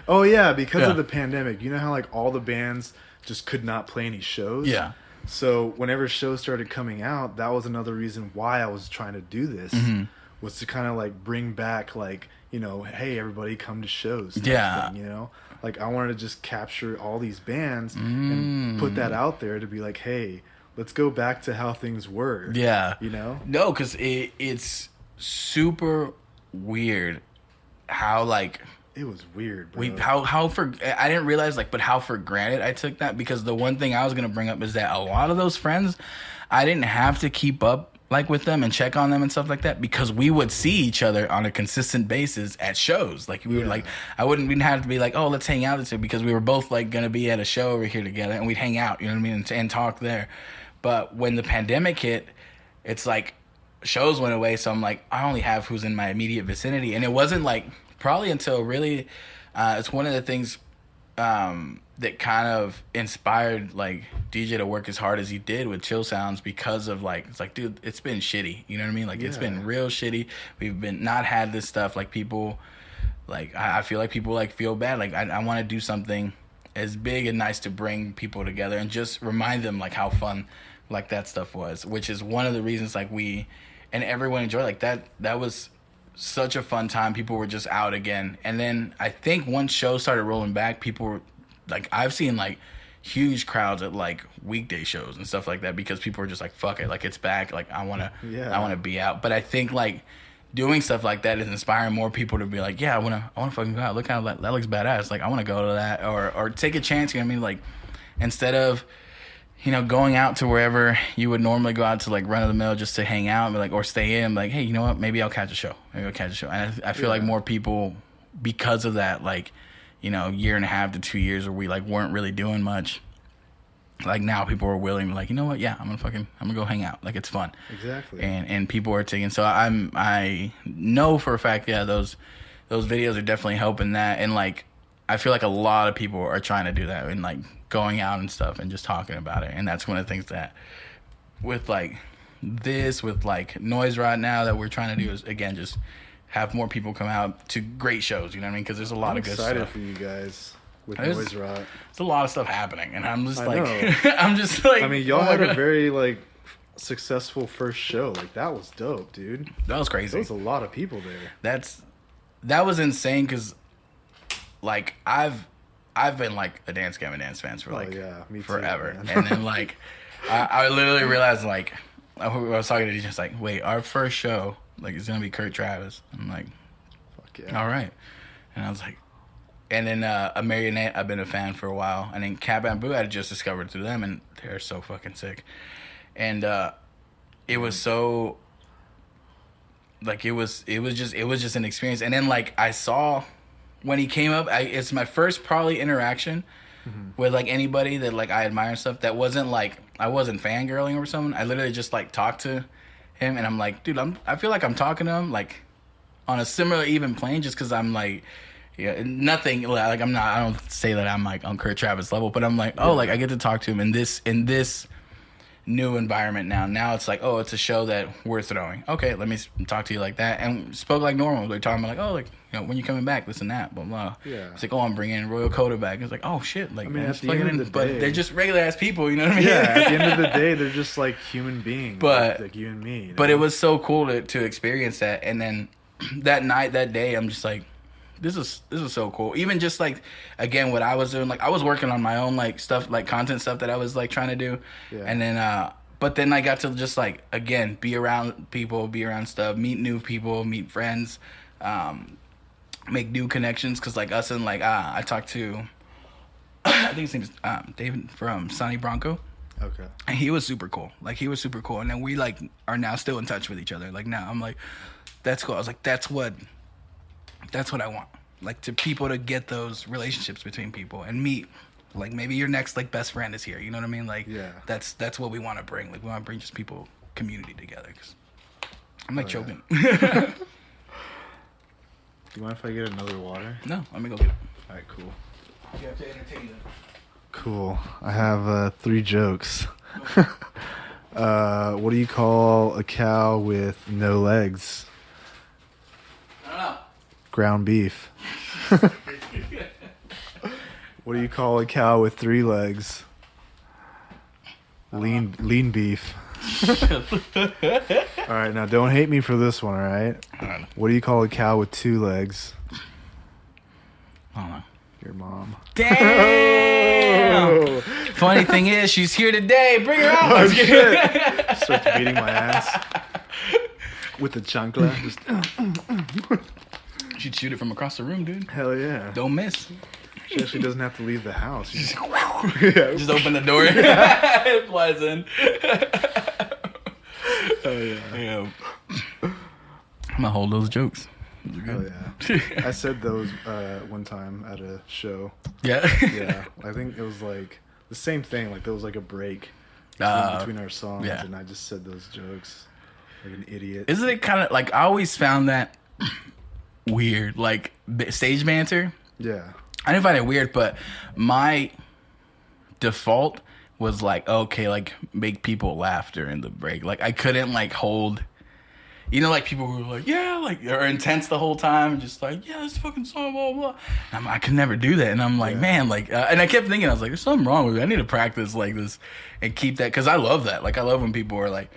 Oh yeah, because of the pandemic. You know how like all the bands just could not play any shows? Yeah. So whenever shows started coming out, that was another reason why I was trying to do this. Was to kind of like bring back like, you know, hey, everybody come to shows. Thing, you know? Like I wanted to just capture all these bands and put that out there to be like, hey, let's go back to how things were. Yeah. You know? No, because it's super weird how like... It was weird, bro. I didn't realize like, but how for granted I took that, because the one thing I was going to bring up is that a lot of those friends, I didn't have to keep up like with them and check on them and stuff like that, because we would see each other on a consistent basis at shows. Like we would like, we didn't have to be like, oh, let's hang out this year, because we were both like going to be at a show over here together, and we'd hang out, you know what I mean? And talk there. But when the pandemic hit, it's like shows went away. So I'm like, I only have who's in my immediate vicinity. And it wasn't like probably until really, it's one of the things that kind of inspired like DJ to work as hard as he did with Chill Sounds, because of like, it's like, dude, it's been shitty. You know what I mean? Like it's been real shitty. We've been not had this stuff. Like people, like I feel like people like feel bad. Like I want to do something as big and nice to bring people together and just remind them like how fun like that stuff was, which is one of the reasons like we and everyone enjoyed like that was such a fun time. People were just out again. And then I think once shows started rolling back, people were like, I've seen like huge crowds at like weekday shows and stuff like that, because people were just like, fuck it, like it's back, like I want to be out. But I think like doing stuff like that is inspiring more people to be like, yeah, I want to fucking go out. Look how that looks badass. Like I want to go to that, or take a chance. You know what I mean? Like instead of, you know, going out to wherever you would normally go out to like run of the mill just to hang out and be like, or stay in, like, hey, you know what? Maybe I'll catch a show. And I feel like more people, because of that, like, you know, year and a half to 2 years where we like weren't really doing much. Like now people are willing to like, you know what? Yeah, I'm gonna go hang out. Like it's fun. Exactly. And people are taking. So I know for a fact, yeah, those videos are definitely helping that. And like, I feel like a lot of people are trying to do that and like going out and stuff and just talking about it. And that's one of the things that with like this, with like NoiseROT now that we're trying to do is again, just have more people come out to great shows. You know what I mean? Because there's a lot of good stuff. I'm excited for you guys. With NoiseROT. There's a lot of stuff happening, and I'm just I'm just like, I mean, y'all had a very like successful first show. Like that was dope, dude. That was crazy. There was a lot of people there. That was insane, because like I've been like a Dance Gavin Dance fans for like me forever, too, and then like I literally realized like I was talking to DJ, just like, wait, our first show like it's gonna be Kurt Travis. I'm like, fuck yeah, all right, and I was like. And then a Marionette, I've been a fan for a while. And then Cat Bamboo, I just discovered through them, and they're so fucking sick. And it was so like it was just an experience. And then like I saw when he came up, it's my first probably interaction with like anybody that like I admire and stuff. That wasn't like I wasn't fangirling over someone. I literally just like talked to him, and I'm like, dude, I feel like I'm talking to him like on a similar even plane, just because I'm like. Yeah, nothing like I'm not. I don't say that I'm like on Kurt Travis level, but I'm like, oh, like I get to talk to him in this new environment now. Now it's like, oh, it's a show that we're throwing. Okay, let me talk to you like that, and spoke like normal. They're talking about like, oh, like when you coming back, this and that, blah blah. Yeah. It's like, oh, I'm bringing Royal Coda back. It's like, oh shit, like I mean, at the end of the day, but they're just regular ass people. You know what I mean? Yeah. At the end of the day, they're just like human beings, but like you and me. You know? But it was so cool to experience that, and then that night, that day, I'm just like. This is so cool. Even just like again, what I was doing, like I was working on my own like stuff, like content stuff that I was like trying to do, and then but then I got to just like again be around people, be around stuff, meet new people, meet friends, make new connections. Cause like us and like I talked to, I think his name is David from Sonny Bronco. Okay. And he was super cool. Like he was super cool, and then we like are now still in touch with each other. Like now I'm like, that's cool. I was like, that's what I want. Like to people to get those relationships between people and meet. Like maybe your next like best friend is here. You know what I mean? Like that's what we want to bring. Like we want to bring just people, community together. Cause I'm like choking. Do you mind if I get another water? No, let me go get it. All right, cool. You have to entertain them. Cool. I have 3 jokes. What do you call a cow with no legs? I don't know. Ground beef. What do you call a cow with 3 legs? Lean beef. All right, now don't hate me for this one, all right? What do you call a cow with 2 legs? I don't know. Your mom. Damn! Funny thing is, she's here today. Bring her out. Oh, shit. Starts beating my ass. With the chancla. Just... She'd shoot it from across the room, dude. Hell yeah. Don't miss. She actually doesn't have to leave the house. Just open the door. It flies in. Oh, yeah. Yeah. I'm going to hold those jokes. Oh, yeah. I said those one time at a show. Yeah? Yeah. I think it was like the same thing. Like there was like a break between our songs, and I just said those jokes like an idiot. Isn't it kind of like I always found that weird, like stage banter? Yeah. I didn't find it weird, but my default was like, okay, like make people laugh during the break. Like I couldn't like hold, you know, like people who were like, yeah, like are intense the whole time, and just like, yeah, this fucking song, blah blah. And I could never do that, and I'm like, man, like, and I kept thinking, I was like, there's something wrong with me. I need to practice like this and keep that, because I love that. Like I love when people are like,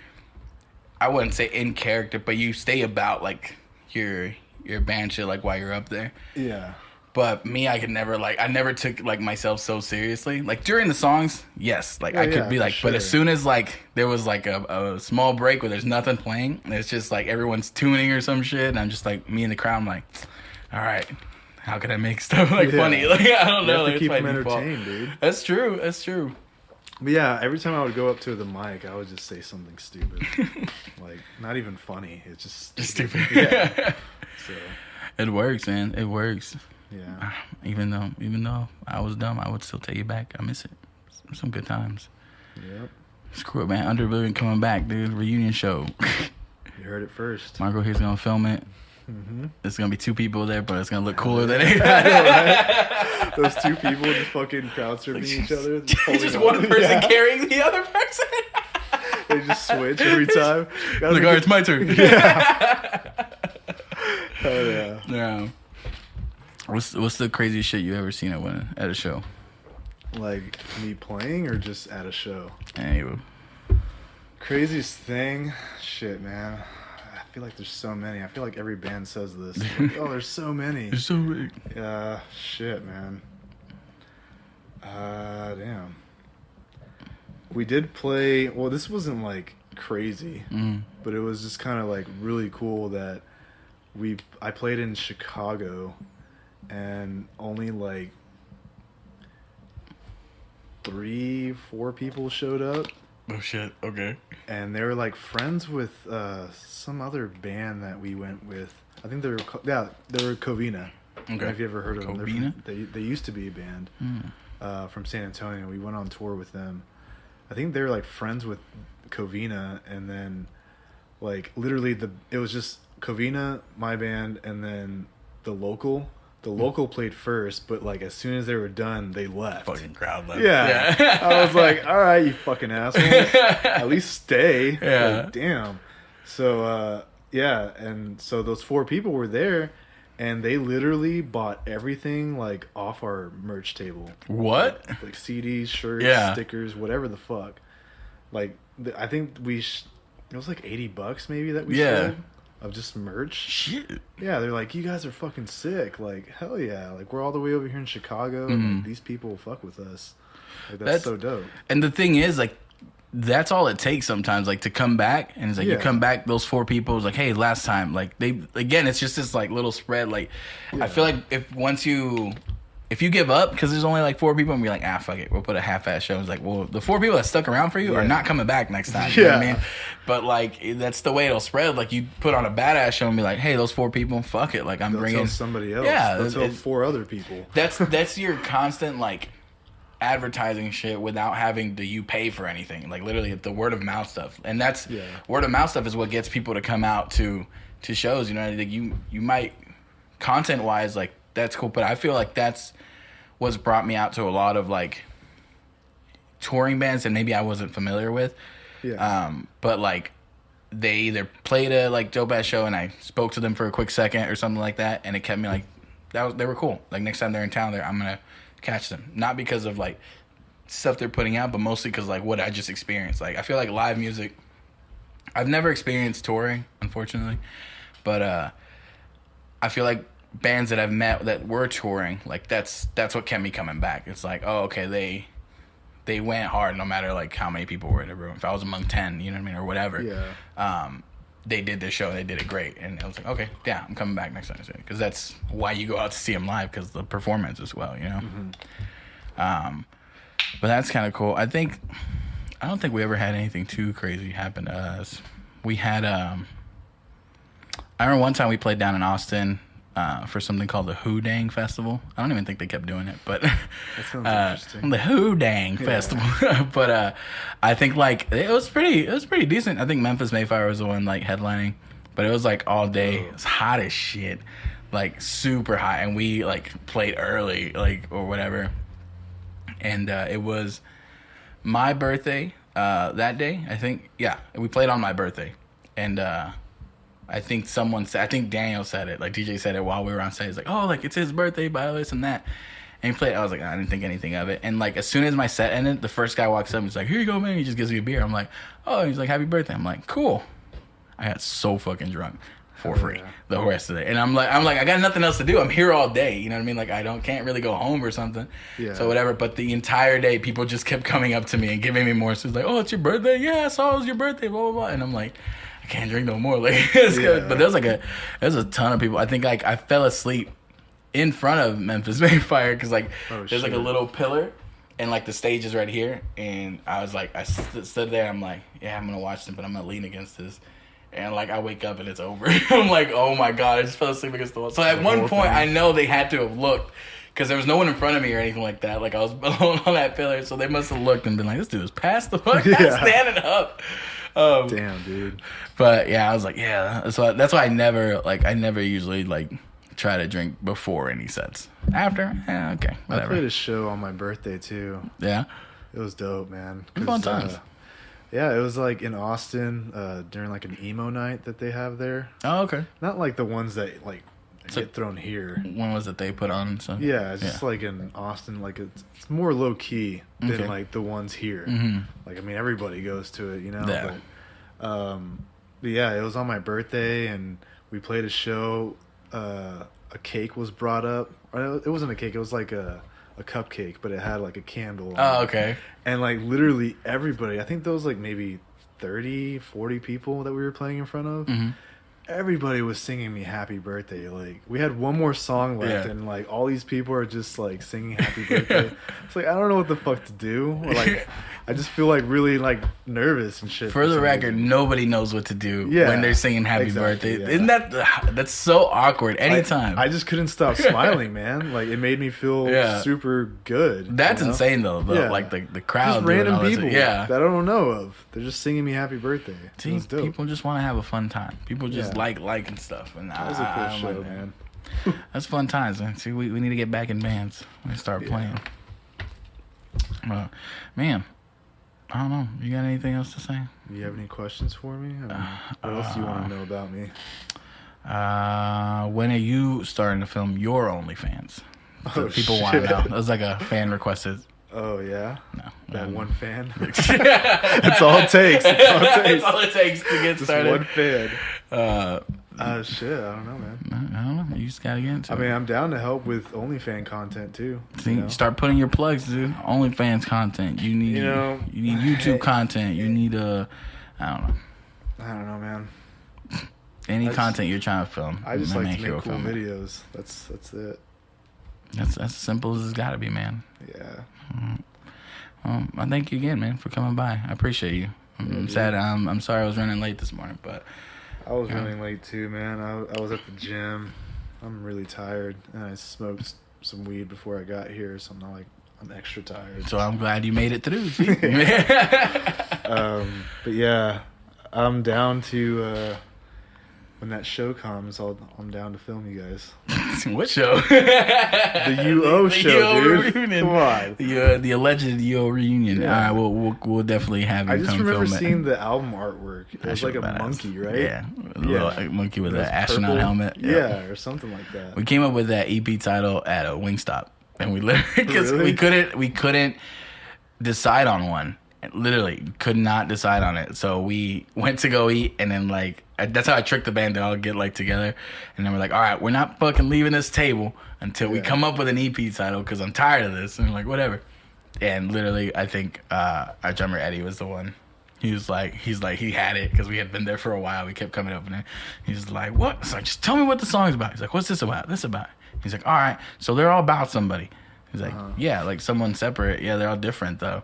I wouldn't say in character, but you stay about like your band shit like while you're up there. Yeah. But me, I could never like, I never took like myself so seriously. Like during the songs, yes, like I could be like, but as soon as like there was like a small break where there's nothing playing, and it's just like everyone's tuning or some shit, and I'm just like me in the crowd, I'm like, all right, how can I make stuff like funny? Like I don't know, You have to like, keep them entertained, dude. That's true. That's true. But yeah, every time I would go up to the mic, I would just say something stupid, like not even funny. It's just stupid. Yeah. So it works, man. It works. Yeah. Even though I was dumb, I would still take it back. I miss it. Some good times. Yep. Screw it, man. Underbillion coming back, dude. Reunion show. You heard it first. Marco here's gonna film it. Mm-hmm. There's gonna be 2 people there, but it's gonna look cooler than it. Right? Those 2 people just fucking crowd surfing each other. Just one person carrying the other person. They just switch every time. Like, all right, it's my turn. Yeah. Oh yeah. Yeah. What's the craziest shit you ever seen at a show? Like me playing or just at a show? Anyway. Craziest thing? Shit, man. I feel like there's so many. I feel like every band says this. Like, oh, there's so many. There's so many. Yeah, shit, man. Damn. We did play. Well, this wasn't like crazy, but it was just kind of like really cool that I played in Chicago, and only like 3-4 people showed up. Oh shit. Okay. And they were like friends with some other band that we went with. I think they were Covina. I don't know if you ever heard of them. They used to be a band from San Antonio. We went on tour with them. I think they were like friends with Covina, and then like literally it was just Covina, my band, and then the local. The local played first, but like as soon as they were done, they left. Fucking crowd left. Yeah. I was like, all right, you fucking assholes. At least stay. Yeah. Like, damn. So, yeah. And so those 4 people were there, and they literally bought everything like off our merch table. What? Like CDs, shirts, stickers, whatever the fuck. Like, I think it was like $80 maybe that we sold. Of just merch. Shit. Yeah, they're like, you guys are fucking sick. Like, hell yeah. Like, we're all the way over here in Chicago, and like, these people will fuck with us. Like, that's so dope. And the thing is, like, that's all it takes sometimes, like, to come back. And it's like, you come back, those 4 people, it's like, hey, last time. Like, it's just this, like, little spread. Like, I feel like if you give up, because there's only like 4 people, and be like, fuck it, we'll put a half-ass show. It's like, well, the 4 people that stuck around for you are not coming back next time. You know what I mean? But like, that's the way it'll spread. Like, you put on a badass show and be like, hey, those 4 people, fuck it. Like, They'll bringing tell somebody else. Yeah, they'll tell 4 other people. That's your constant like advertising shit without having to pay for anything. Like, literally the word of mouth stuff, and that's word of mouth stuff is what gets people to come out to shows. You know, like you might content wise, like, that's cool, but I feel like that's what's brought me out to a lot of like touring bands that maybe I wasn't familiar with. But like, they either played a like dope ass show and I spoke to them for a quick second or something like that, and it kept me like, they were cool. Like, next time they're in town, I'm gonna catch them, not because of like stuff they're putting out, but mostly because like what I just experienced. Like, I feel like live music, I've never experienced touring, unfortunately, but I feel like bands that I've met that were touring, like, that's what kept me coming back. It's like, oh, okay, they went hard no matter like how many people were in the room. If I was among 10, you know what I mean, or whatever. They did their show, they did it great, and I was like, okay, yeah, I'm coming back next time, because that's why you go out to see them live, because the performance as well, you know. But that's kind of cool. I don't think we ever had anything too crazy happen to us. We had I remember one time we played down in Austin for something called the Who Dang Festival. I don't even think they kept doing it, but that sounds interesting. The Who Dang Festival. But I think like it was pretty decent. I think Memphis Mayfire was the one like headlining, but it was like all day. It was hot as shit, like super hot, and we like played early, like, or whatever. And it was my birthday that day. I think we played on my birthday, and I think Daniel said it, like DJ said it while we were on stage. He's like, oh, like, it's his birthday, by this and that. And he played, I was like, I didn't think anything of it. And like, as soon as my set ended, the first guy walks up and he's like, here you go, man. He just gives me a beer. I'm like, oh, he's like, happy birthday. I'm like, cool. I got so fucking drunk for free the rest of the day. And I'm like, I got nothing else to do. I'm here all day. You know what I mean? Like, can't really go home or something. So whatever. But the entire day, people just kept coming up to me and giving me more. So it's like, oh, it's your birthday? Yeah, I saw it was your birthday, blah, blah, blah. And I'm like, I can't drink no more. Like, it's good. But there's a ton of people. I think like I fell asleep in front of Memphis Mayfire because like there's like a little pillar and like the stage is right here, and I was like, I stood there. I'm like, yeah, I'm gonna watch them, but I'm gonna lean against this. And like I wake up and it's over. I'm like, oh my god, I just fell asleep against the wall. So at one point, I know they had to have looked, because there was no one in front of me or anything like that. Like, I was alone on that pillar, so they must have looked and been like, this dude is past the fuck standing up. Damn, dude. But yeah, I was like, yeah. So that's why I never usually like try to drink before any sets. After, okay, whatever. I played a show on my birthday too. Yeah, it was dope, man. Fun times. Yeah, it was like in Austin during like an emo night that they have there. Oh, okay. Not like the ones that like get thrown here. One was that they put on. So yeah, it's just like in Austin, like it's more low key than like the ones here. Mm-hmm. Like, I mean, everybody goes to it, you know. Yeah. But yeah, it was on my birthday, and we played a show. A cake was brought up. It wasn't a cake. It was like a cupcake, but it had like a candle. Oh, okay. And like literally everybody, I think there was like maybe 30, 40 people that we were playing in front of. Mm-hmm. everybody was singing me happy birthday. Like, we had one more song left, Yeah. and like all these people are just like singing happy birthday. It's like, I don't know what the fuck to do. Like, I just feel like really like nervous and shit. For the some record, reason. nobody knows what to do Yeah, when they're singing happy exactly, birthday. yeah. Isn't that's so awkward anytime? I just couldn't stop smiling, man. Like, it made me feel Yeah. super good. That's you know? insane though. Yeah. Like the crowd Just doing random all this- people Yeah. that I don't know of. They're just singing me happy birthday. It See, was dope. people just want to have a fun time. People just Yeah. liking stuff, and That was I a don't cool show, like that. man. That's fun times, man. See, we need to get back in bands. We need to start Yeah. playing. Man, I don't know. You got anything else to say? Do you have any questions for me? I mean, what else do you want to know about me? When are you starting to film your OnlyFans? Oh, People want to shit. know. That was like a fan requested. Oh, yeah? No, That one fan? That's That's all it takes. That's all it takes. That's all it takes to get Just started. one fan. Shit, I don't know, man. I don't know. You just gotta get into I it. mean, I'm down to help with OnlyFans content, too. See, you know? start putting your plugs, dude. OnlyFans content. You need, You know, you need YouTube content. You need I don't know, I don't know, man. any I just- content you're trying to film. I just like to you a make cool film. videos. That's it. That's as simple as it's gotta be, man. Yeah. I thank you again, man, for coming by. I appreciate you. I'm dude. sad. I'm sorry I was running late this morning, but I was Yeah. running late, too, man. I was at the gym. I'm really tired. And I smoked some weed before I got here, so I'm extra tired. so I'm glad you made it through. See? But yeah, I'm down to when that show comes. I'm down to film you guys. What show? The UO show, dude. Reunion. Come on. The alleged UO reunion. Yeah. All right, we'll definitely have you I just come remember film seeing it. the album artwork. It That was shit like a badass. monkey, right? Yeah, a little monkey with It an was astronaut purple. helmet. Yeah, or something like that. We came up with that EP title at a Wingstop, and we literally because Really? we couldn't decide on one. Literally could not decide on it. So we went to go eat, and then like that's how I tricked the band to all get like together. And then we're like, all right, we're not fucking leaving this table until we Yeah. come up with an EP title because I'm tired of this. And we're like, whatever. And literally, I think our drummer Eddie was the one. He's like he had it because we had been there for a while. We kept coming up, and he's like, what? It's like, just tell me what the song's about. He's like, what's this about? This about? He's like, all right, so they're all about somebody. He's like, yeah, like someone separate. Yeah, they're all different though.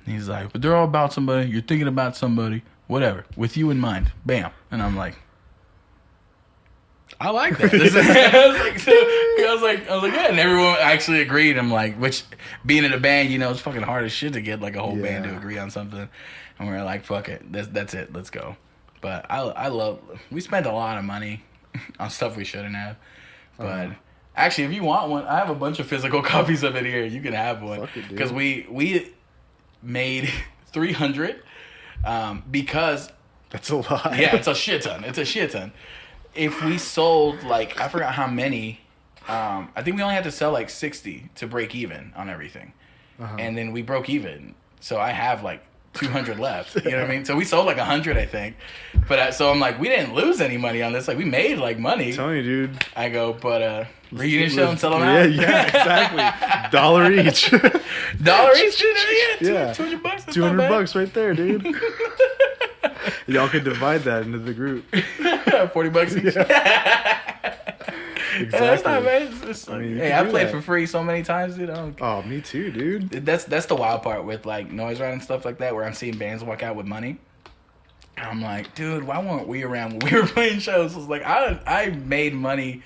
He's like, but they're all about somebody. You're thinking about somebody. Whatever. With you in mind. Bam. And I'm like, I like that. I was like, yeah. And everyone actually agreed. I'm like, which being in a band, you know, it's fucking hard as shit to get like a whole band to Yeah. agree on something. And we're like, fuck it. That's it. Let's go. But I love, we spent a lot of money on stuff we shouldn't have. But actually, if you want one, I have a bunch of physical copies of it here. You can have one. Fuck it, dude. Because we made 300 because That's a lot. yeah, it's a shit ton. If we sold like I forgot how many, I think we only had to sell like 60 to break even on everything, and then we broke even. So I have like 200 left. You know what I mean? So we sold like 100, I think. But so I'm like, we didn't lose any money on this. Like we made like money. I'm telling you, dude. I go, but reunion show and sell them Yeah, out. yeah, exactly. Dollar each. $1 each, dude. Yeah. $200. That's not $200 bad. bucks right there, dude. Y'all can divide that into the group. $40 each. Exactly. That's not bad. It's I mean, you hey, can I do played that. for free so many times, dude. I don't Oh, me too, dude. That's the wild part with like NoiseROT and stuff like that, where I'm seeing bands walk out with money. And I'm like, dude, why weren't we around when we were playing shows? It's like I made money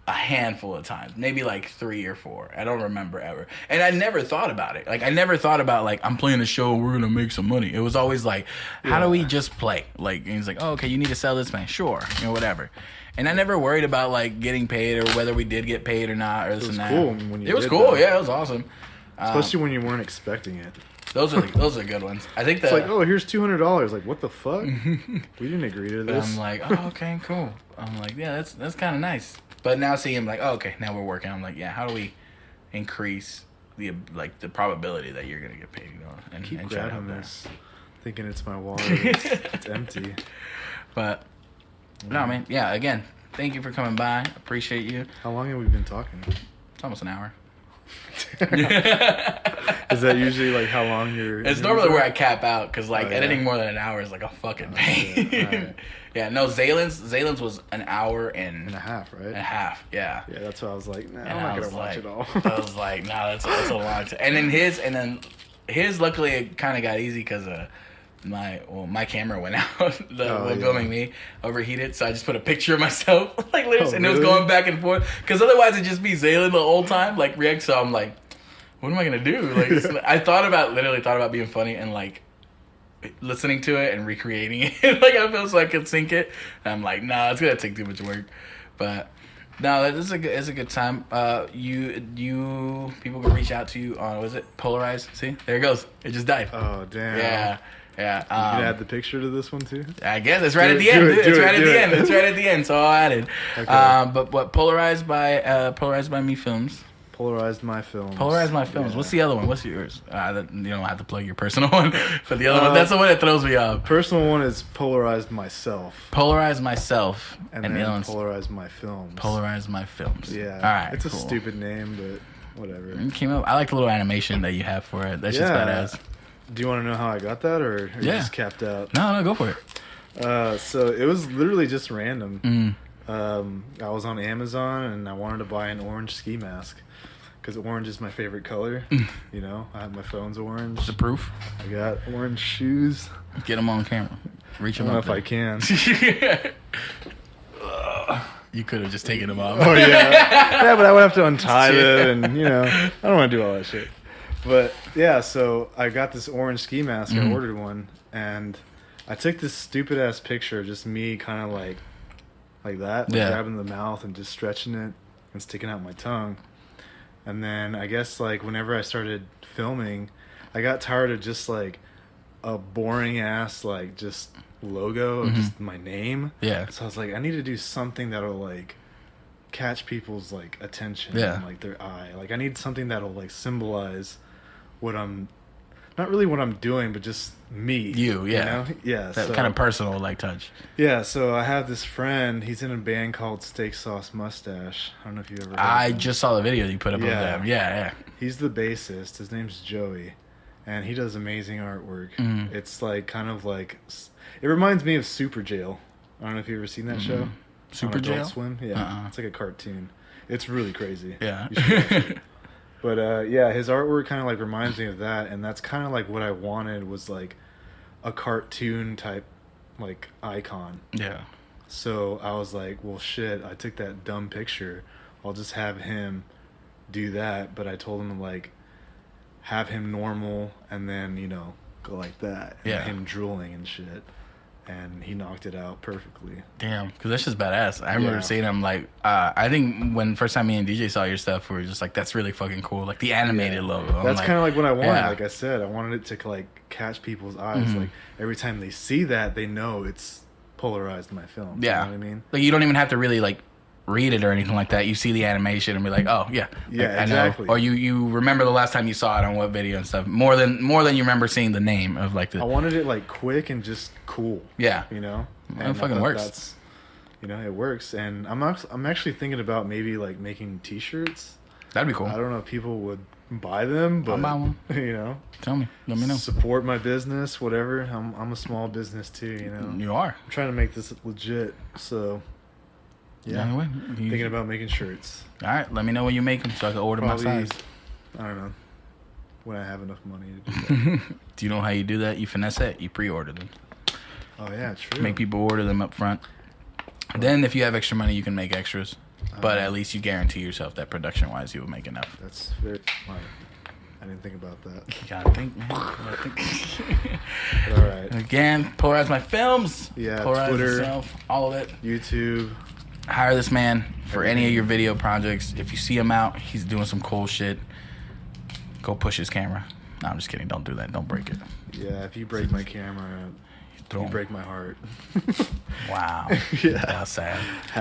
a handful of times, maybe like 3 or 4. I don't remember ever. And I never thought about it. Like I never thought about like I'm playing a show, we're gonna make some money. It was always like, how do we just play? Like and he's like, oh, okay, you need to sell this man, sure, you know, whatever. And I never worried about like getting paid or whether we did get paid or not or this and that. cool when you It was did, cool, though. yeah, it was awesome. Especially when you weren't expecting it. Those are good ones. I think It's like, oh, here's $200. Like, what the fuck? We didn't agree to But this. I'm like, oh, okay, cool. I'm like, yeah, that's kind of nice. But now seeing him like, oh, okay, now we're working. I'm like, yeah, how do we increase the probability that you're gonna get paid? You know, and Keep and try to grabbing help this, thinking it's my wallet. It's empty. there. But no, man, yeah. Again, thank you for coming by. Appreciate you. How long have we been talking? It's almost an hour. Is that usually like how long you're? It's normally where I cap out because like editing more than an hour is like a fucking pain. Right. Yeah, no, Zaylen's was an hour and a half, right? And a half, yeah. Yeah, that's why I was like, nah, I'm not gonna watch it all. I was like, nah, that's a long time. And then his luckily it kind of got easy because my camera went out. Filming me overheated, so I just put a picture of myself, like literally, and it was going back and forth. Because otherwise it'd just be Zaylen the whole time, like react. So I'm like, what am I gonna do? Like I literally thought about being funny and like listening to it and recreating it. Like I feel so I could sync it. And I'm like, nah, it's gonna take too much work. But no, it's a good time. You people can reach out to you on, was it Polarized? See, there it goes. It just died. Oh damn. Yeah. Yeah. You can add the picture to this one too? I guess it's right at the end. It's right at the end. It's right at the end. So I'll add it. Okay. But what Polarized by Me Films. Polarized My Films. Polarized My Films. Yeah. What's the other one? What's yours? You don't have to plug your personal one for the other one. That's the one that throws me off. Personal one is Polarized Myself. Polarized Myself. And then Polarized My Films. Polarized My Films. Yeah. All right. It's a stupid name, but whatever. It came up. I like the little animation that you have for it. That's just badass. Do you want to know how I got that, or you just capped out? No, go for it. So it was literally just random. I was on Amazon and I wanted to buy an orange ski mask because orange is my favorite color. You know, my phone's orange. The proof. I got orange shoes. Get them on camera. Reach them up. I don't know if I can. You could have just taken them off. Oh yeah, yeah, but I would have to untie them, and I don't want to do all that shit. But yeah, so I got this orange ski mask. I ordered one, and I took this stupid ass picture of just me kind of like that, grabbing the mouth and just stretching it and sticking out my tongue. And then I guess like whenever I started filming, I got tired of just like a boring ass like just logo of just my name. Yeah. So I was like, I need to do something that'll like catch people's like attention and like their eye. Like I need something that'll like symbolize what I'm, not really what I'm doing, but just me. You know? Yeah. That kind of personal like touch. Yeah, so I have this friend, he's in a band called Steak Sauce Mustache. I don't know if you ever heard I of him. just saw the video you put up of them. Yeah. He's the bassist. His name's Joey. And he does amazing artwork. It's like kind of like, it reminds me of Super Jail. I don't know if you've ever seen that show. Super Jail? Adult Swim. Yeah, it's like a cartoon. It's really crazy. Yeah. You should watch it. But yeah, his artwork kind of like reminds me of that, and that's kind of like what I wanted was like a cartoon type like icon. Yeah. So I was like, well, shit, I took that dumb picture. I'll just have him do that. But I told him to like have him normal and then go like that. And him drooling and shit. And he knocked it out perfectly. Damn, because that's just badass. I remember seeing him, like, I think when first time me and DJ saw your stuff, we were just like, that's really fucking cool. Like, the animated logo. That's kind of like what I wanted. Like I said, I wanted it to, like, catch people's eyes. Like, every time they see that, they know it's Polarized My Films. Yeah. You know what I mean? Like, you don't even have to really, like, read it or anything like that. You see the animation and be like, oh yeah, yeah, I exactly. know. Or you remember the last time you saw it on what video and stuff. More than you remember seeing the name of like the. I wanted it like quick and just cool. Yeah, and it fucking works. That's, it works. And I'm actually thinking about maybe like making T-shirts. That'd be cool. I don't know if people would buy them, but I'll buy one. Tell me, let me know. Support my business, whatever. I'm a small business too. You are. I'm trying to make this legit, so. Yeah, anyway, thinking about making shirts. All right, let me know when you make them so I can order my size. I don't know when I have enough money to do that. Do you know how you do that? You finesse it. You pre-order them. Oh yeah, true. Make people order them up front. Then, if you have extra money, you can make extras. But at least you guarantee yourself that production-wise, you will make enough. That's very smart. I didn't think about that. You gotta think, man. All right. Again, Polarize My Films. Yeah, Polarize Twitter, yourself, all of it. YouTube. Hire this man for any of your video projects. If you see him out, he's doing some cool shit. Go push his camera. No, I'm just kidding. Don't do that. Don't break it. Yeah, if you break my camera, you break my heart. Wow. Yeah. That's sad. I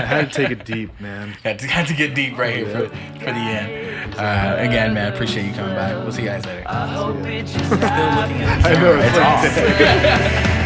had to take it deep, man. Had to get deep right here for the end. Again, man, appreciate you coming by. We'll see you guys later. I hope Still looking at the camera. I know. It's off.